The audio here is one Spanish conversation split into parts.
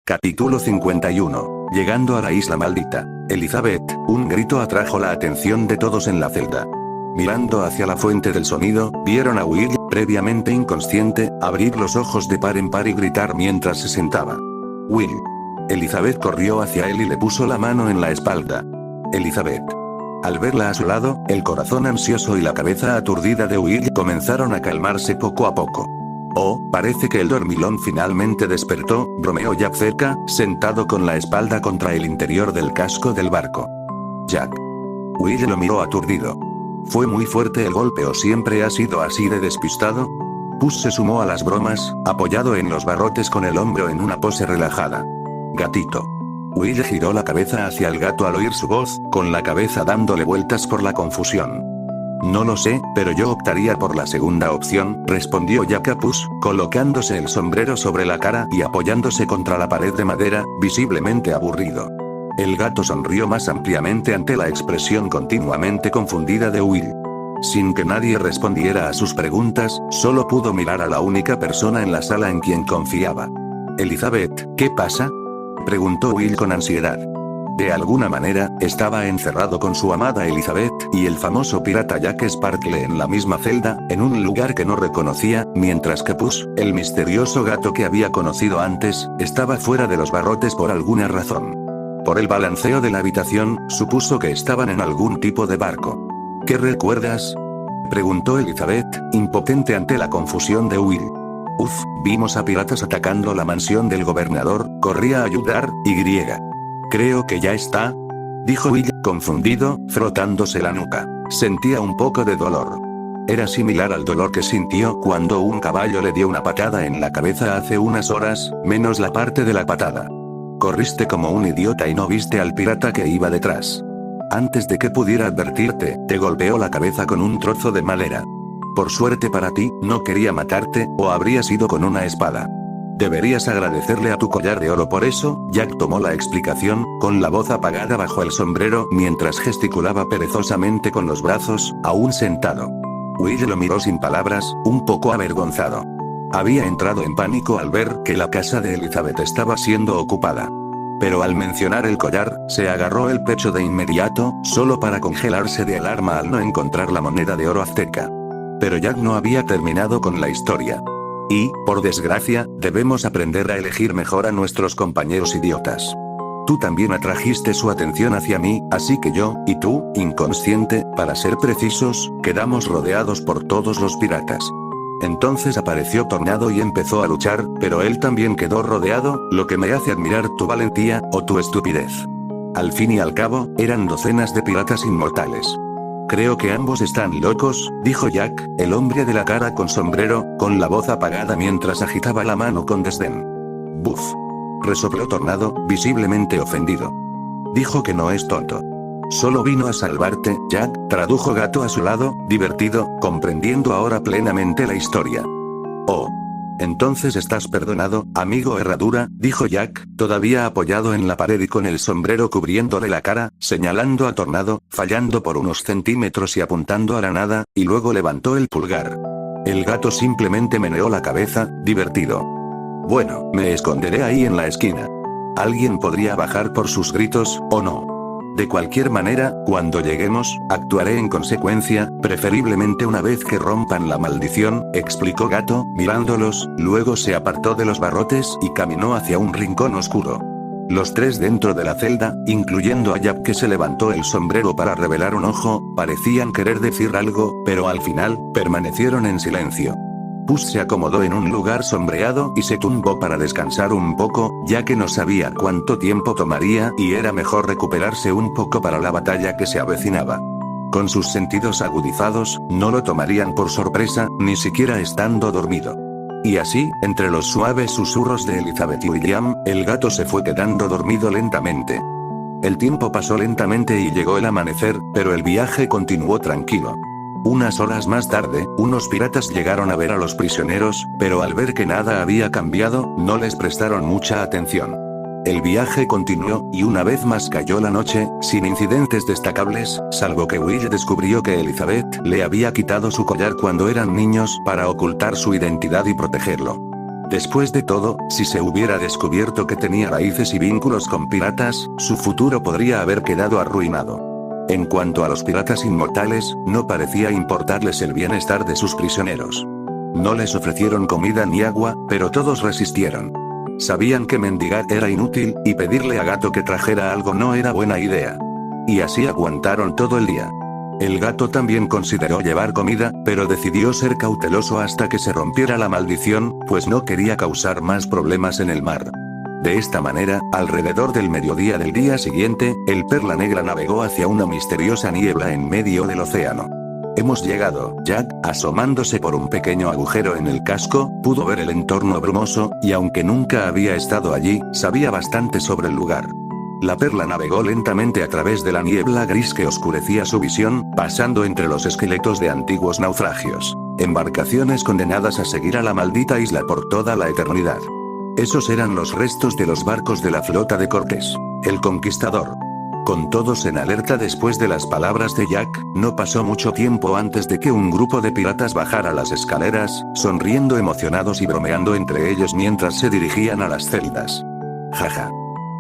Capítulo 51. Llegando a la isla maldita. Elizabeth, un grito atrajo la atención de todos en la celda. Mirando hacia la fuente del sonido, vieron a Will, previamente inconsciente, abrir los ojos de par en par y gritar mientras se sentaba. Will. Elizabeth corrió hacia él y le puso la mano en la espalda. Elizabeth. Al verla a su lado, el corazón ansioso y la cabeza aturdida de Will comenzaron a calmarse poco a poco. Oh, parece que el dormilón finalmente despertó, bromeó Jack cerca, sentado con la espalda contra el interior del casco del barco. Jack. Will lo miró aturdido. ¿Fue muy fuerte el golpe o siempre ha sido así de despistado? Puss se sumó a las bromas, apoyado en los barrotes con el hombro en una pose relajada. Gatito. Will giró la cabeza hacia el gato al oír su voz, con la cabeza dándole vueltas por la confusión. No lo sé, pero yo optaría por la segunda opción, respondió Jack a Puss, colocándose el sombrero sobre la cara y apoyándose contra la pared de madera, visiblemente aburrido. El gato sonrió más ampliamente ante la expresión continuamente confundida de Will. Sin que nadie respondiera a sus preguntas, solo pudo mirar a la única persona en la sala en quien confiaba. Elizabeth, ¿qué pasa?, preguntó Will con ansiedad. De alguna manera, estaba encerrado con su amada Elizabeth, y el famoso pirata Jack Sparkle en la misma celda, en un lugar que no reconocía, mientras que Puss, el misterioso gato que había conocido antes, estaba fuera de los barrotes por alguna razón. Por el balanceo de la habitación, supuso que estaban en algún tipo de barco. ¿Qué recuerdas?, preguntó Elizabeth, impotente ante la confusión de Will. Vimos a piratas atacando la mansión del gobernador, corrí a ayudar, y... Creo que ya está, dijo Will, confundido, frotándose la nuca. Sentía un poco de dolor. Era similar al dolor que sintió cuando un caballo le dio una patada en la cabeza hace unas horas, menos la parte de la patada. Corriste como un idiota y no viste al pirata que iba detrás. Antes de que pudiera advertirte, te golpeó la cabeza con un trozo de madera. Por suerte para ti, no quería matarte, o habrías ido con una espada. Deberías agradecerle a tu collar de oro por eso. Jack tomó la explicación, con la voz apagada bajo el sombrero, mientras gesticulaba perezosamente con los brazos, aún sentado. Will lo miró sin palabras, un poco avergonzado. Había entrado en pánico al ver que la casa de Elizabeth estaba siendo ocupada. Pero al mencionar el collar, se agarró el pecho de inmediato, solo para congelarse de alarma al no encontrar la moneda de oro azteca. Pero Jack no había terminado con la historia. Y, por desgracia, debemos aprender a elegir mejor a nuestros compañeros idiotas. Tú también atrajiste su atención hacia mí, así que yo, y tú, inconsciente, para ser precisos, quedamos rodeados por todos los piratas. Entonces apareció Tornado y empezó a luchar, pero él también quedó rodeado, lo que me hace admirar tu valentía, o tu estupidez. Al fin y al cabo, eran docenas de piratas inmortales. Creo que ambos están locos, dijo Jack, el hombre de la cara con sombrero, con la voz apagada mientras agitaba la mano con desdén. Buf. Resopló Tornado, visiblemente ofendido. Dijo que no es tonto. Solo vino a salvarte, Jack, tradujo Gato a su lado, divertido, comprendiendo ahora plenamente la historia. Oh. Entonces estás perdonado, amigo Herradura, dijo Jack, todavía apoyado en la pared y con el sombrero cubriéndole la cara, señalando a Tornado, fallando por unos centímetros y apuntando a la nada, y luego levantó el pulgar. El gato simplemente meneó la cabeza, divertido. Bueno, me esconderé ahí en la esquina. Alguien podría bajar por sus gritos, ¿o no? De cualquier manera, cuando lleguemos, actuaré en consecuencia, preferiblemente una vez que rompan la maldición, explicó Gato, mirándolos, luego se apartó de los barrotes y caminó hacia un rincón oscuro. Los tres dentro de la celda, incluyendo a Jack que se levantó el sombrero para revelar un ojo, parecían querer decir algo, pero al final, permanecieron en silencio. Puss se acomodó en un lugar sombreado y se tumbó para descansar un poco, ya que no sabía cuánto tiempo tomaría y era mejor recuperarse un poco para la batalla que se avecinaba. Con sus sentidos agudizados, no lo tomarían por sorpresa, ni siquiera estando dormido. Y así, entre los suaves susurros de Elizabeth y William, el gato se fue quedando dormido lentamente. El tiempo pasó lentamente y llegó el amanecer, pero el viaje continuó tranquilo. Unas horas más tarde, unos piratas llegaron a ver a los prisioneros, pero al ver que nada había cambiado, no les prestaron mucha atención. El viaje continuó, y una vez más cayó la noche, sin incidentes destacables, salvo que Will descubrió que Elizabeth le había quitado su collar cuando eran niños para ocultar su identidad y protegerlo. Después de todo, si se hubiera descubierto que tenía raíces y vínculos con piratas, su futuro podría haber quedado arruinado. En cuanto a los piratas inmortales, no parecía importarles el bienestar de sus prisioneros. No les ofrecieron comida ni agua, pero todos resistieron. Sabían que mendigar era inútil, y pedirle a Gato que trajera algo no era buena idea. Y así aguantaron todo el día. El gato también consideró llevar comida, pero decidió ser cauteloso hasta que se rompiera la maldición, pues no quería causar más problemas en el mar. De esta manera, alrededor del mediodía del día siguiente, el Perla Negra navegó hacia una misteriosa niebla en medio del océano. Hemos llegado. Jack, asomándose por un pequeño agujero en el casco, pudo ver el entorno brumoso, y aunque nunca había estado allí, sabía bastante sobre el lugar. La Perla navegó lentamente a través de la niebla gris que oscurecía su visión, pasando entre los esqueletos de antiguos naufragios. Embarcaciones condenadas a seguir a la maldita isla por toda la eternidad. Esos eran los restos de los barcos de la flota de Cortés, el Conquistador. Con todos en alerta después de las palabras de Jack, no pasó mucho tiempo antes de que un grupo de piratas bajara las escaleras, sonriendo emocionados y bromeando entre ellos mientras se dirigían a las celdas. Jaja.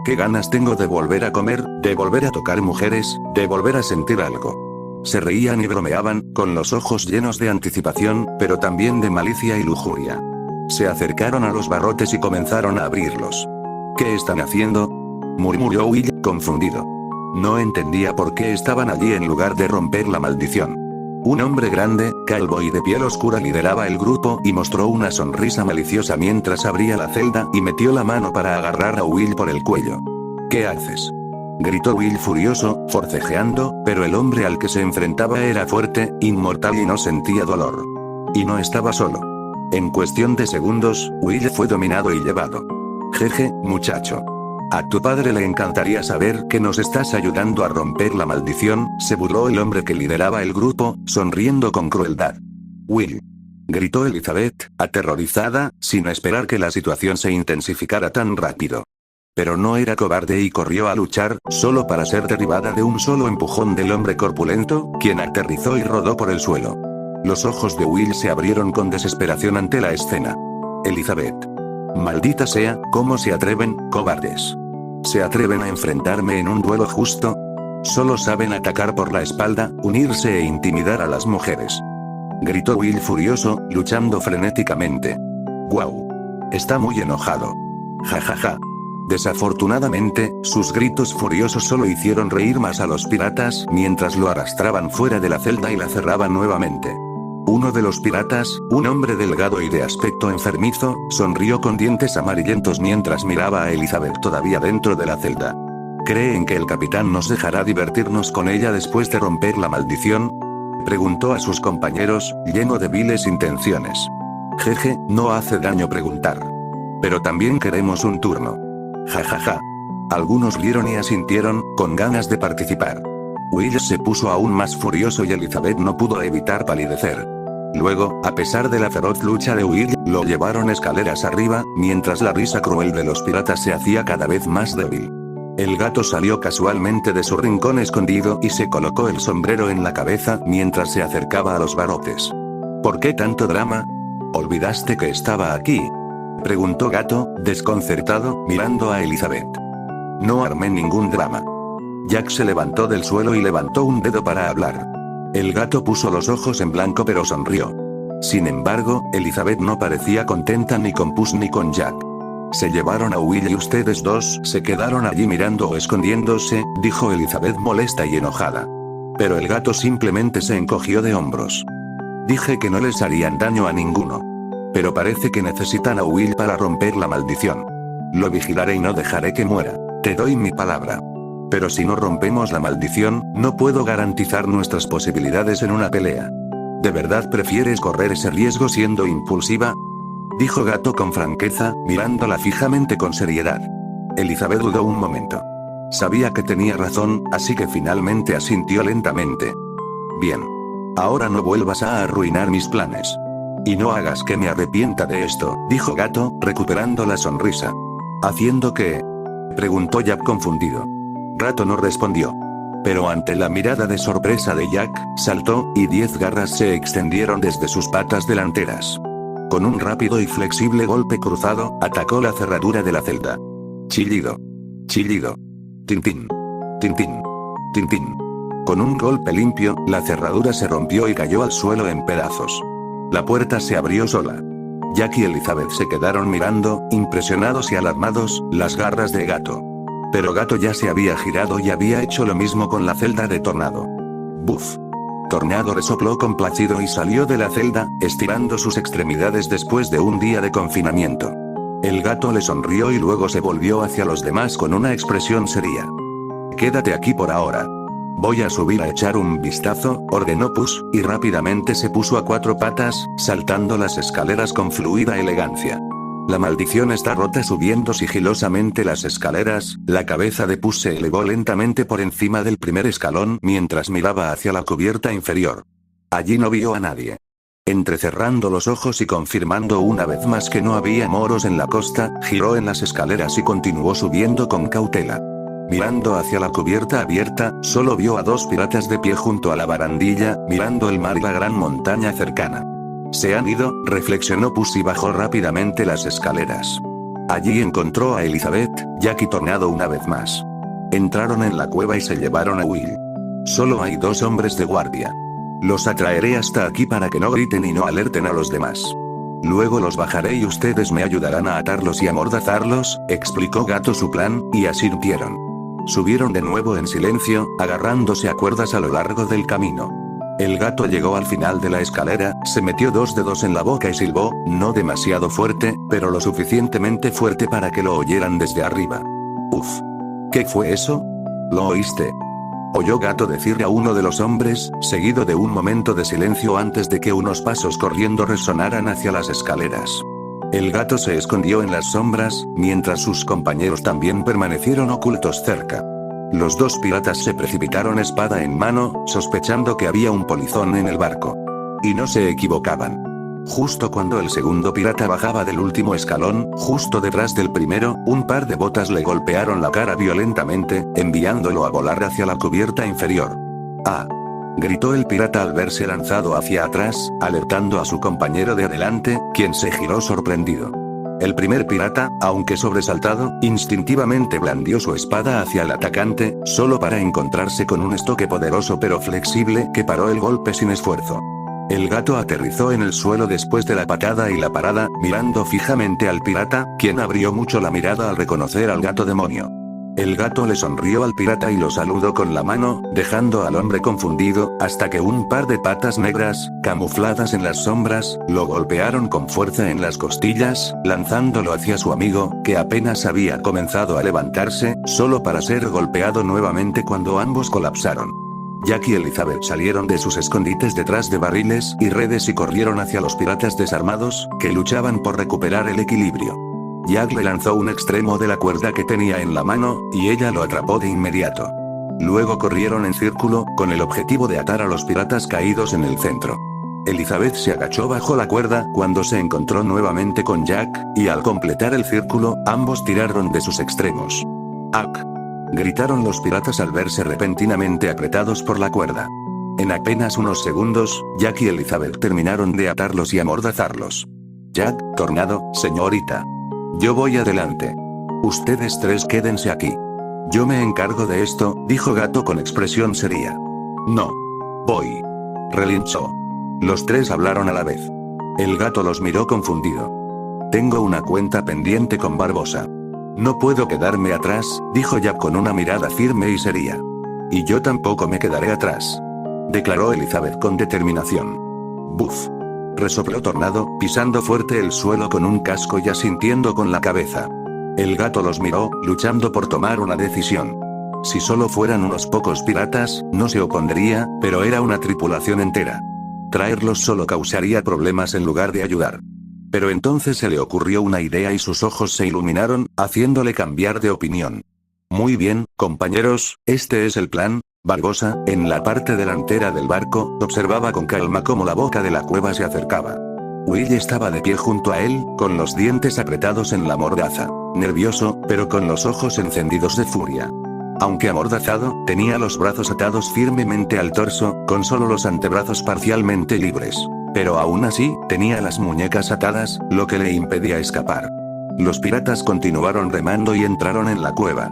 Qué ganas tengo de volver a comer, de volver a tocar mujeres, de volver a sentir algo. Se reían y bromeaban, con los ojos llenos de anticipación, pero también de malicia y lujuria. Se acercaron a los barrotes y comenzaron a abrirlos. ¿Qué están haciendo?, murmuró Will, confundido. No entendía por qué estaban allí en lugar de romper la maldición. Un hombre grande, calvo y de piel oscura lideraba el grupo y mostró una sonrisa maliciosa mientras abría la celda y metió la mano para agarrar a Will por el cuello. ¿Qué haces?, gritó Will furioso, forcejeando, pero el hombre al que se enfrentaba era fuerte, inmortal y no sentía dolor. Y no estaba solo. En cuestión de segundos, Will fue dominado y llevado. Jeje, muchacho. A tu padre le encantaría saber que nos estás ayudando a romper la maldición, se burló el hombre que lideraba el grupo, sonriendo con crueldad. Will. Gritó Elizabeth, aterrorizada, sin esperar que la situación se intensificara tan rápido. Pero no era cobarde y corrió a luchar, solo para ser derribada de un solo empujón del hombre corpulento, quien aterrizó y rodó por el suelo. Los ojos de Will se abrieron con desesperación ante la escena. Elizabeth. Maldita sea, ¿cómo se atreven, cobardes? ¿Se atreven a enfrentarme en un duelo justo? Solo saben atacar por la espalda, unirse e intimidar a las mujeres. Gritó Will furioso, luchando frenéticamente. ¡Guau! Está muy enojado. Jajaja. Desafortunadamente, sus gritos furiosos solo hicieron reír más a los piratas mientras lo arrastraban fuera de la celda y la cerraban nuevamente. Uno de los piratas, un hombre delgado y de aspecto enfermizo, sonrió con dientes amarillentos mientras miraba a Elizabeth todavía dentro de la celda. ¿Creen que el capitán nos dejará divertirnos con ella después de romper la maldición?, preguntó a sus compañeros, lleno de viles intenciones. Jeje, no hace daño preguntar. Pero también queremos un turno. Jajaja. Algunos rieron y asintieron, con ganas de participar. Will se puso aún más furioso y Elizabeth no pudo evitar palidecer. Luego, a pesar de la feroz lucha de Will, lo llevaron escaleras arriba, mientras la risa cruel de los piratas se hacía cada vez más débil. El gato salió casualmente de su rincón escondido y se colocó el sombrero en la cabeza mientras se acercaba a los barrotes. ¿Por qué tanto drama? ¿Olvidaste que estaba aquí?, preguntó Gato, desconcertado, mirando a Elizabeth. No armé ningún drama. Jack se levantó del suelo y levantó un dedo para hablar. El gato puso los ojos en blanco pero sonrió. Sin embargo, Elizabeth no parecía contenta ni con Puss ni con Jack. Se llevaron a Will y ustedes dos se quedaron allí mirando o escondiéndose, dijo Elizabeth molesta y enojada. Pero el gato simplemente se encogió de hombros. Dije que no les harían daño a ninguno. Pero parece que necesitan a Will para romper la maldición. Lo vigilaré y no dejaré que muera. Te doy mi palabra. Pero si no rompemos la maldición, no puedo garantizar nuestras posibilidades en una pelea. ¿De verdad prefieres correr ese riesgo siendo impulsiva?, dijo Gato con franqueza, mirándola fijamente con seriedad. Elizabeth dudó un momento. Sabía que tenía razón, así que finalmente asintió lentamente. Bien. Ahora no vuelvas a arruinar mis planes. Y no hagas que me arrepienta de esto, dijo Gato, recuperando la sonrisa. ¿Haciendo qué?, preguntó Jack confundido. Gato no respondió. Pero ante la mirada de sorpresa de Jack, saltó, y 10 garras se extendieron desde sus patas delanteras. Con un rápido y flexible golpe cruzado, atacó la cerradura de la celda. Chillido. Chillido. Tintín. Tintín. Tintín. Con un golpe limpio, la cerradura se rompió y cayó al suelo en pedazos. La puerta se abrió sola. Jack y Elizabeth se quedaron mirando, impresionados y alarmados, las garras de Gato. Pero Gato ya se había girado y había hecho lo mismo con la celda de Tornado. ¡Buf! Tornado resopló complacido y salió de la celda, estirando sus extremidades después de un día de confinamiento. El Gato le sonrió y luego se volvió hacia los demás con una expresión seria. «Quédate aquí por ahora. Voy a subir a echar un vistazo», ordenó Puss, y rápidamente se puso a 4 patas, saltando las escaleras con fluida elegancia. La maldición está rota. Subiendo sigilosamente las escaleras, la cabeza de Puss se elevó lentamente por encima del primer escalón mientras miraba hacia la cubierta inferior. Allí no vio a nadie. Entrecerrando los ojos y confirmando una vez más que no había moros en la costa, giró en las escaleras y continuó subiendo con cautela. Mirando hacia la cubierta abierta, solo vio a 2 piratas de pie junto a la barandilla, mirando el mar y la gran montaña cercana. «Se han ido», reflexionó Puss y bajó rápidamente las escaleras. Allí encontró a Elizabeth, Jack y Tornado una vez más. Entraron en la cueva y se llevaron a Will. «Solo hay 2 hombres de guardia. Los atraeré hasta aquí para que no griten y no alerten a los demás. Luego los bajaré y ustedes me ayudarán a atarlos y amordazarlos», explicó Gato su plan, y asintieron. Subieron de nuevo en silencio, agarrándose a cuerdas a lo largo del camino. El Gato llegó al final de la escalera, se metió 2 dedos en la boca y silbó, no demasiado fuerte, pero lo suficientemente fuerte para que lo oyeran desde arriba. «Uf. ¿Qué fue eso? ¿Lo oíste?», oyó Gato decirle a uno de los hombres, seguido de un momento de silencio antes de que unos pasos corriendo resonaran hacia las escaleras. El Gato se escondió en las sombras, mientras sus compañeros también permanecieron ocultos cerca. Los 2 piratas se precipitaron espada en mano, sospechando que había un polizón en el barco. Y no se equivocaban. Justo cuando el segundo pirata bajaba del último escalón, justo detrás del primero, un par de botas le golpearon la cara violentamente, enviándolo a volar hacia la cubierta inferior. «¡Ah!», gritó el pirata al verse lanzado hacia atrás, alertando a su compañero de adelante, quien se giró sorprendido. El primer pirata, aunque sobresaltado, instintivamente blandió su espada hacia el atacante, solo para encontrarse con un estoque poderoso pero flexible que paró el golpe sin esfuerzo. El Gato aterrizó en el suelo después de la patada y la parada, mirando fijamente al pirata, quien abrió mucho la mirada al reconocer al Gato demonio. El Gato le sonrió al pirata y lo saludó con la mano, dejando al hombre confundido, hasta que un par de patas negras, camufladas en las sombras, lo golpearon con fuerza en las costillas, lanzándolo hacia su amigo, que apenas había comenzado a levantarse, solo para ser golpeado nuevamente cuando ambos colapsaron. Jack y Elizabeth salieron de sus escondites detrás de barriles y redes y corrieron hacia los piratas desarmados, que luchaban por recuperar el equilibrio. Jack le lanzó un extremo de la cuerda que tenía en la mano, y ella lo atrapó de inmediato. Luego corrieron en círculo, con el objetivo de atar a los piratas caídos en el centro. Elizabeth se agachó bajo la cuerda cuando se encontró nuevamente con Jack, y al completar el círculo, ambos tiraron de sus extremos. «¡Ac!», gritaron los piratas al verse repentinamente apretados por la cuerda. En apenas unos segundos, Jack y Elizabeth terminaron de atarlos y amordazarlos. «Jack, Tornado, señorita. Yo voy adelante. Ustedes 3 quédense aquí. Yo me encargo de esto», dijo Gato con expresión seria. «No. Voy», relinchó. Los 3 hablaron a la vez. El Gato los miró confundido. «Tengo una cuenta pendiente con Barbosa. No puedo quedarme atrás», dijo Jack con una mirada firme y seria. «Y yo tampoco me quedaré atrás», declaró Elizabeth con determinación. «Buf», resopló Tornado, pisando fuerte el suelo con un casco y asintiendo con la cabeza. El Gato los miró, luchando por tomar una decisión. Si solo fueran unos pocos piratas, no se opondría, pero era una tripulación entera. Traerlos solo causaría problemas en lugar de ayudar. Pero entonces se le ocurrió una idea y sus ojos se iluminaron, haciéndole cambiar de opinión. «Muy bien, compañeros, este es el plan». Barbosa, en la parte delantera del barco, observaba con calma cómo la boca de la cueva se acercaba. Will estaba de pie junto a él, con los dientes apretados en la mordaza. Nervioso, pero con los ojos encendidos de furia. Aunque amordazado, tenía los brazos atados firmemente al torso, con solo los antebrazos parcialmente libres. Pero aún así, tenía las muñecas atadas, lo que le impedía escapar. Los piratas continuaron remando y entraron en la cueva.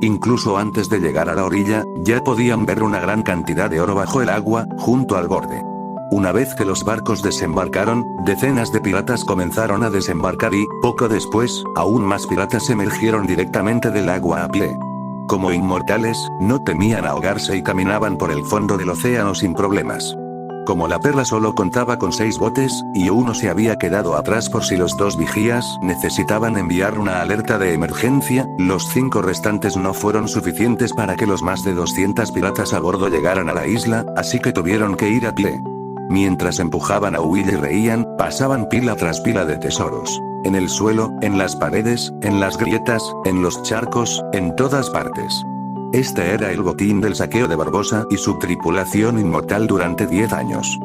Incluso antes de llegar a la orilla, ya podían ver una gran cantidad de oro bajo el agua, junto al borde. Una vez que los barcos desembarcaron, decenas de piratas comenzaron a desembarcar y, poco después, aún más piratas emergieron directamente del agua a pie. Como inmortales, no temían ahogarse y caminaban por el fondo del océano sin problemas. Como la perla solo contaba con 6 botes, y uno se había quedado atrás por si los 2 vigías necesitaban enviar una alerta de emergencia, los 5 restantes no fueron suficientes para que los más de 200 piratas a bordo llegaran a la isla, así que tuvieron que ir a pie. Mientras empujaban a Will y reían, pasaban pila tras pila de tesoros. En el suelo, en las paredes, en las grietas, en los charcos, en todas partes. Este era el botín del saqueo de Barbosa y su tripulación inmortal durante 10 años.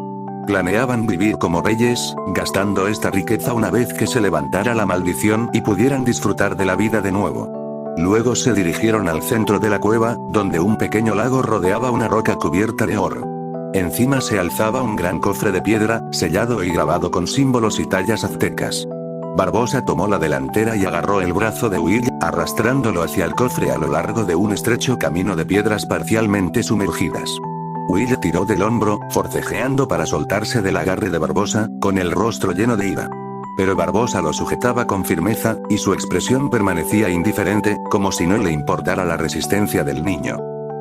Planeaban vivir como reyes, gastando esta riqueza una vez que se levantara la maldición y pudieran disfrutar de la vida de nuevo. Luego se dirigieron al centro de la cueva, donde un pequeño lago rodeaba una roca cubierta de oro. Encima se alzaba un gran cofre de piedra, sellado y grabado con símbolos y tallas aztecas. Barbosa tomó la delantera y agarró el brazo de Will, arrastrándolo hacia el cofre a lo largo de un estrecho camino de piedras parcialmente sumergidas. Will tiró del hombro, forcejeando para soltarse del agarre de Barbosa, con el rostro lleno de ira. Pero Barbosa lo sujetaba con firmeza, y su expresión permanecía indiferente, como si no le importara la resistencia del niño.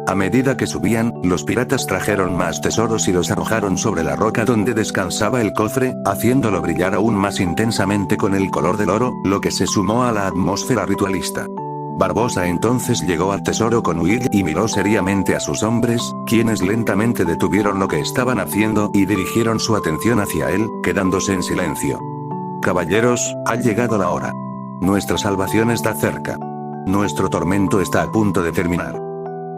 A medida que subían, los piratas trajeron más tesoros y los arrojaron sobre la roca donde descansaba el cofre, haciéndolo brillar aún más intensamente con el color del oro, lo que se sumó a la atmósfera ritualista. Barbosa entonces llegó al tesoro con Will y miró seriamente a sus hombres, quienes lentamente detuvieron lo que estaban haciendo y dirigieron su atención hacia él, quedándose en silencio. Caballeros, ha llegado la hora. Nuestra salvación está cerca. Nuestro tormento está a punto de terminar.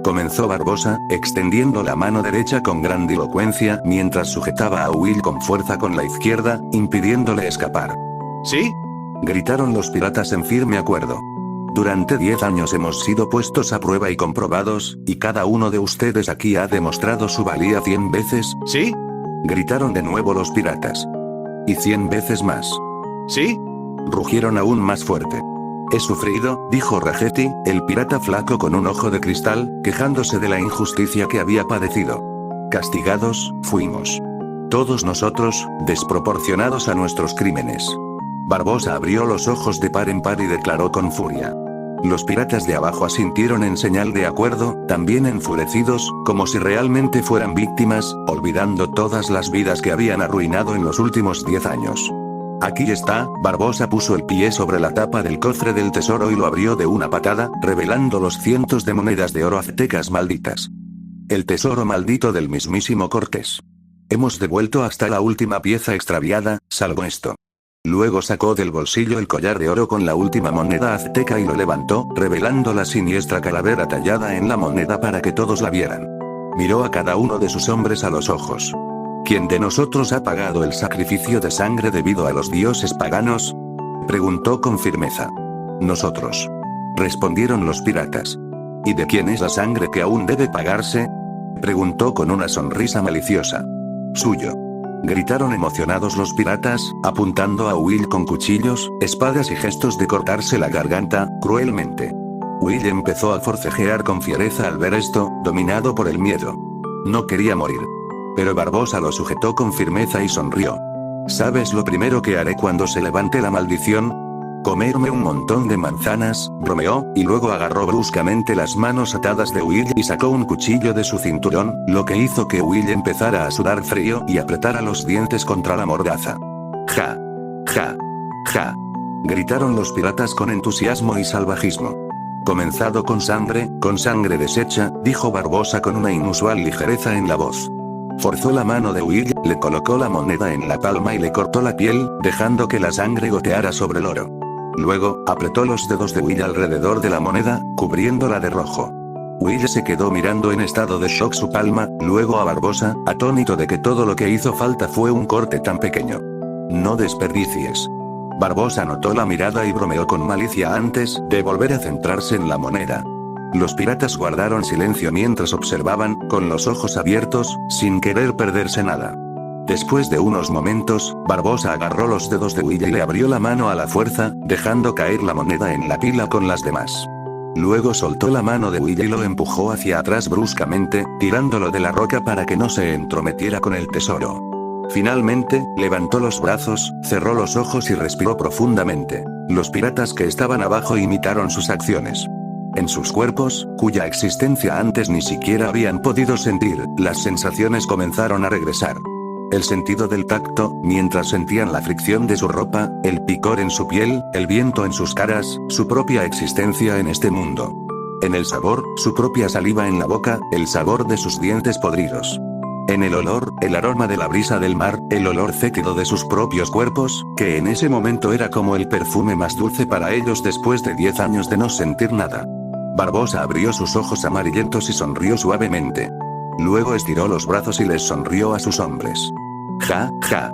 Comenzó Barbosa, extendiendo la mano derecha con grandilocuencia mientras sujetaba a Will con fuerza con la izquierda, impidiéndole escapar. ¿Sí? Gritaron los piratas en firme acuerdo. Durante 10 años hemos sido puestos a prueba y comprobados, y cada uno de ustedes aquí ha demostrado su valía 100 veces. ¿Sí? Gritaron de nuevo los piratas. Y 100 veces más. ¿Sí? Rugieron aún más fuerte. He sufrido, dijo Ragetti, el pirata flaco con un ojo de cristal, quejándose de la injusticia que había padecido. Castigados, fuimos. Todos nosotros, desproporcionados a nuestros crímenes. Barbosa abrió los ojos de par en par y declaró con furia. Los piratas de abajo asintieron en señal de acuerdo, también enfurecidos, como si realmente fueran víctimas, olvidando todas las vidas que habían arruinado en los últimos 10 años. Aquí está, Barbosa puso el pie sobre la tapa del cofre del tesoro y lo abrió de una patada, revelando los cientos de monedas de oro aztecas malditas. El tesoro maldito del mismísimo Cortés. Hemos devuelto hasta la última pieza extraviada, salvo esto. Luego sacó del bolsillo el collar de oro con la última moneda azteca y lo levantó, revelando la siniestra calavera tallada en la moneda para que todos la vieran. Miró a cada uno de sus hombres a los ojos. ¿Quién de nosotros ha pagado el sacrificio de sangre debido a los dioses paganos? Preguntó con firmeza. Nosotros. Respondieron los piratas. ¿Y de quién es la sangre que aún debe pagarse? Preguntó con una sonrisa maliciosa. Suyo. Gritaron emocionados los piratas, apuntando a Will con cuchillos, espadas y gestos de cortarse la garganta, cruelmente. Will empezó a forcejear con fiereza al ver esto, dominado por el miedo. No quería morir. Pero Barbosa lo sujetó con firmeza y sonrió. ¿Sabes lo primero que haré cuando se levante la maldición? Comerme un montón de manzanas, bromeó, y luego agarró bruscamente las manos atadas de Will y sacó un cuchillo de su cinturón, lo que hizo que Will empezara a sudar frío y apretara los dientes contra la mordaza. ¡Ja! ¡Ja! ¡Ja! Gritaron los piratas con entusiasmo y salvajismo. Comenzado con sangre deshecha, dijo Barbosa con una inusual ligereza en la voz. Forzó la mano de Will, le colocó la moneda en la palma y le cortó la piel, dejando que la sangre goteara sobre el oro. Luego, apretó los dedos de Will alrededor de la moneda, cubriéndola de rojo. Will se quedó mirando en estado de shock su palma, luego a Barbosa, atónito de que todo lo que hizo falta fue un corte tan pequeño. No desperdicies. Barbosa notó la mirada y bromeó con malicia antes de volver a centrarse en la moneda. Los piratas guardaron silencio mientras observaban, con los ojos abiertos, sin querer perderse nada. Después de unos momentos, Barbosa agarró los dedos de Will y le abrió la mano a la fuerza, dejando caer la moneda en la pila con las demás. Luego soltó la mano de Will y lo empujó hacia atrás bruscamente, tirándolo de la roca para que no se entrometiera con el tesoro. Finalmente, levantó los brazos, cerró los ojos y respiró profundamente. Los piratas que estaban abajo imitaron sus acciones. En sus cuerpos, cuya existencia antes ni siquiera habían podido sentir, las sensaciones comenzaron a regresar. El sentido del tacto, mientras sentían la fricción de su ropa, el picor en su piel, el viento en sus caras, su propia existencia en este mundo. En el sabor, su propia saliva en la boca, el sabor de sus dientes podridos. En el olor, el aroma de la brisa del mar, el olor fétido de sus propios cuerpos, que en ese momento era como el perfume más dulce para ellos después de 10 años de no sentir nada. Barbosa abrió sus ojos amarillentos y sonrió suavemente. Luego estiró los brazos y les sonrió a sus hombres. Ja, ja.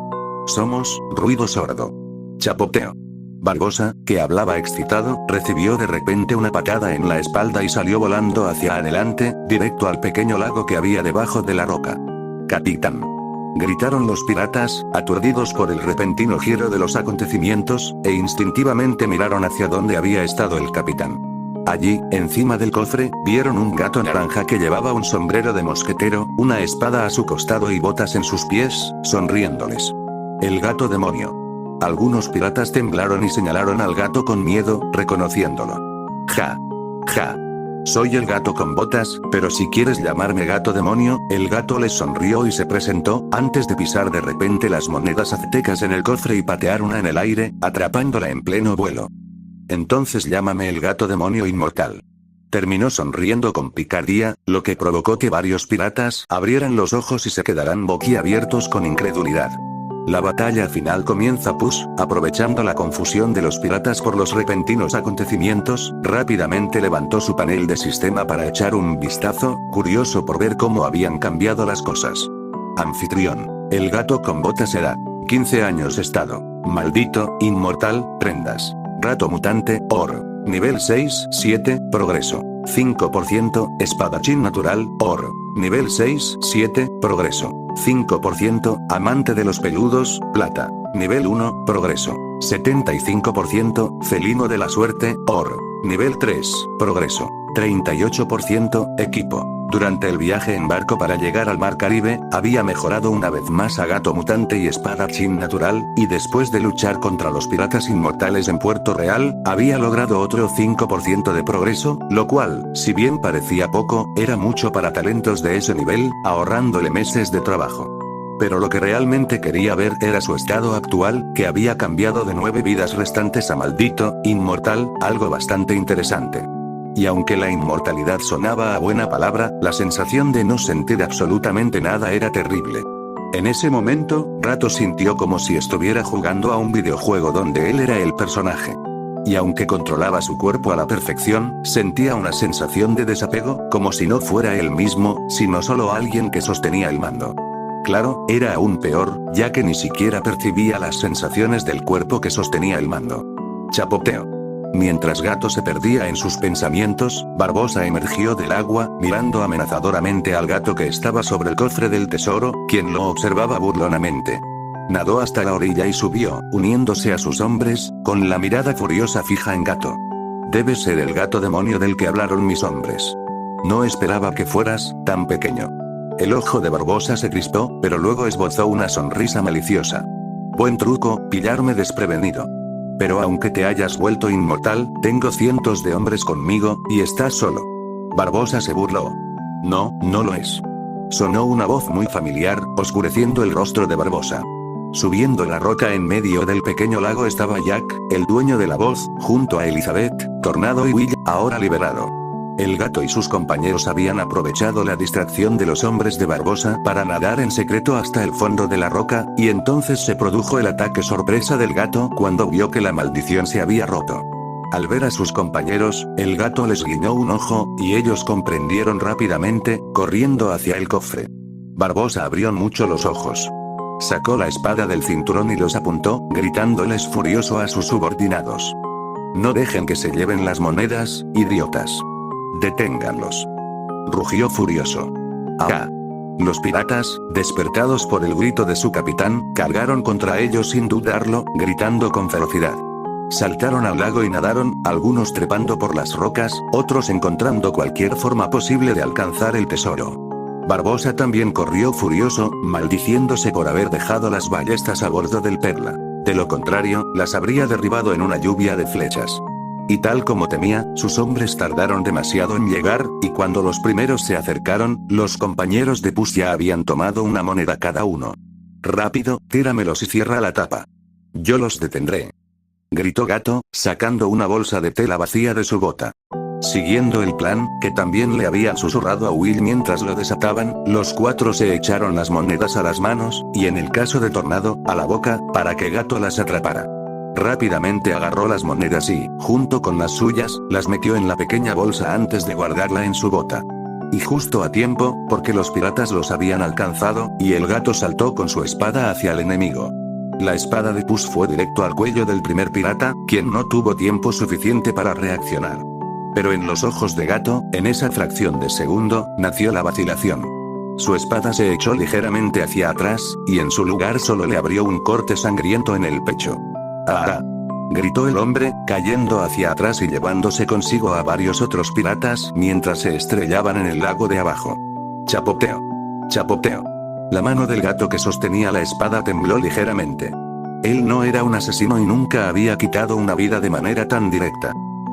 Somos, ruido sordo. Chapoteo. Barbosa, que hablaba excitado, recibió de repente una patada en la espalda y salió volando hacia adelante, directo al pequeño lago que había debajo de la roca. ¡Capitán! Gritaron los piratas, aturdidos por el repentino giro de los acontecimientos, e instintivamente miraron hacia donde había estado el capitán. Allí, encima del cofre, vieron un gato naranja que llevaba un sombrero de mosquetero, una espada a su costado y botas en sus pies, sonriéndoles. El gato demonio. Algunos piratas temblaron y señalaron al gato con miedo, reconociéndolo. Ja. Ja. Soy el gato con botas, pero si quieres llamarme gato demonio, el gato les sonrió y se presentó, antes de pisar de repente las monedas aztecas en el cofre y patear una en el aire, atrapándola en pleno vuelo. Entonces llámame el gato demonio inmortal. Terminó sonriendo con picardía, lo que provocó que varios piratas abrieran los ojos y se quedaran boquiabiertos con incredulidad. La batalla final comienza. Puss, aprovechando la confusión de los piratas por los repentinos acontecimientos, rápidamente levantó su panel de sistema para echar un vistazo, curioso por ver cómo habían cambiado las cosas. Anfitrión. El gato con botas edad. 15 años estado. Maldito, inmortal, prendas. Rato mutante, Or. Nivel 6-7, progreso. 5%, espadachín natural, Or. Nivel 6-7, progreso. 5%, amante de los peludos, plata. Nivel 1, progreso. 75%, felino de la suerte, Or. Nivel 3, progreso. 38%, equipo. Durante el viaje en barco para llegar al mar Caribe, había mejorado una vez más a gato mutante y espadachín natural, y después de luchar contra los piratas inmortales en Puerto Real, había logrado otro 5% de progreso, lo cual, si bien parecía poco, era mucho para talentos de ese nivel, ahorrándole meses de trabajo. Pero lo que realmente quería ver era su estado actual, que había cambiado de 9 vidas restantes a maldito, inmortal, algo bastante interesante. Y aunque la inmortalidad sonaba a buena palabra, la sensación de no sentir absolutamente nada era terrible. En ese momento, Rato sintió como si estuviera jugando a un videojuego donde él era el personaje. Y aunque controlaba su cuerpo a la perfección, sentía una sensación de desapego, como si no fuera él mismo, sino solo alguien que sostenía el mando. Claro, era aún peor, ya que ni siquiera percibía las sensaciones del cuerpo que sostenía el mando. Chapoteo. Mientras Gato se perdía en sus pensamientos, Barbosa emergió del agua, mirando amenazadoramente al gato que estaba sobre el cofre del tesoro, quien lo observaba burlonamente. Nadó hasta la orilla y subió, uniéndose a sus hombres, con la mirada furiosa fija en Gato. Debes ser el gato demonio del que hablaron mis hombres. No esperaba que fueras tan pequeño. El ojo de Barbosa se crispó, pero luego esbozó una sonrisa maliciosa. Buen truco, pillarme desprevenido. Pero aunque te hayas vuelto inmortal, tengo cientos de hombres conmigo, y estás solo. Barbosa se burló. No, no lo es. Sonó una voz muy familiar, oscureciendo el rostro de Barbosa. Subiendo la roca en medio del pequeño lago estaba Jack, el dueño de la voz, junto a Elizabeth, Tornado y Will, ahora liberado. El gato y sus compañeros habían aprovechado la distracción de los hombres de Barbosa para nadar en secreto hasta el fondo de la roca, y entonces se produjo el ataque sorpresa del gato cuando vio que la maldición se había roto. Al ver a sus compañeros, el gato les guiñó un ojo, y ellos comprendieron rápidamente, corriendo hacia el cofre. Barbosa abrió mucho los ojos. Sacó la espada del cinturón y los apuntó, gritándoles furioso a sus subordinados. No dejen que se lleven las monedas, idiotas. Deténganlos. Rugió furioso. ¡Ah! Los piratas, despertados por el grito de su capitán, cargaron contra ellos sin dudarlo, gritando con ferocidad. Saltaron al lago y nadaron, algunos trepando por las rocas, otros encontrando cualquier forma posible de alcanzar el tesoro. Barbosa también corrió furioso, maldiciéndose por haber dejado las ballestas a bordo del Perla. De lo contrario, las habría derribado en una lluvia de flechas. Y tal como temía, sus hombres tardaron demasiado en llegar, y cuando los primeros se acercaron, los compañeros de Puss ya habían tomado una moneda cada uno. «Rápido, tíramelos y cierra la tapa. Yo los detendré», gritó Gato, sacando una bolsa de tela vacía de su bota. Siguiendo el plan, que también le habían susurrado a Will mientras lo desataban, los cuatro se echaron las monedas a las manos, y en el caso de Tornado, a la boca, para que Gato las atrapara. Rápidamente agarró las monedas y, junto con las suyas, las metió en la pequeña bolsa antes de guardarla en su bota. Y justo a tiempo, porque los piratas los habían alcanzado, y el Gato saltó con su espada hacia el enemigo. La espada de Puss fue directo al cuello del primer pirata, quien no tuvo tiempo suficiente para reaccionar. Pero en los ojos de Gato, en esa fracción de segundo, nació la vacilación. Su espada se echó ligeramente hacia atrás, y en su lugar solo le abrió un corte sangriento en el pecho. ¡Ah! Gritó el hombre, cayendo hacia atrás y llevándose consigo a varios otros piratas mientras se estrellaban en el lago de abajo. Chapoteo. Chapoteo. La mano del Gato que sostenía la espada tembló ligeramente. Él no era un asesino y nunca había quitado una vida de manera tan directa.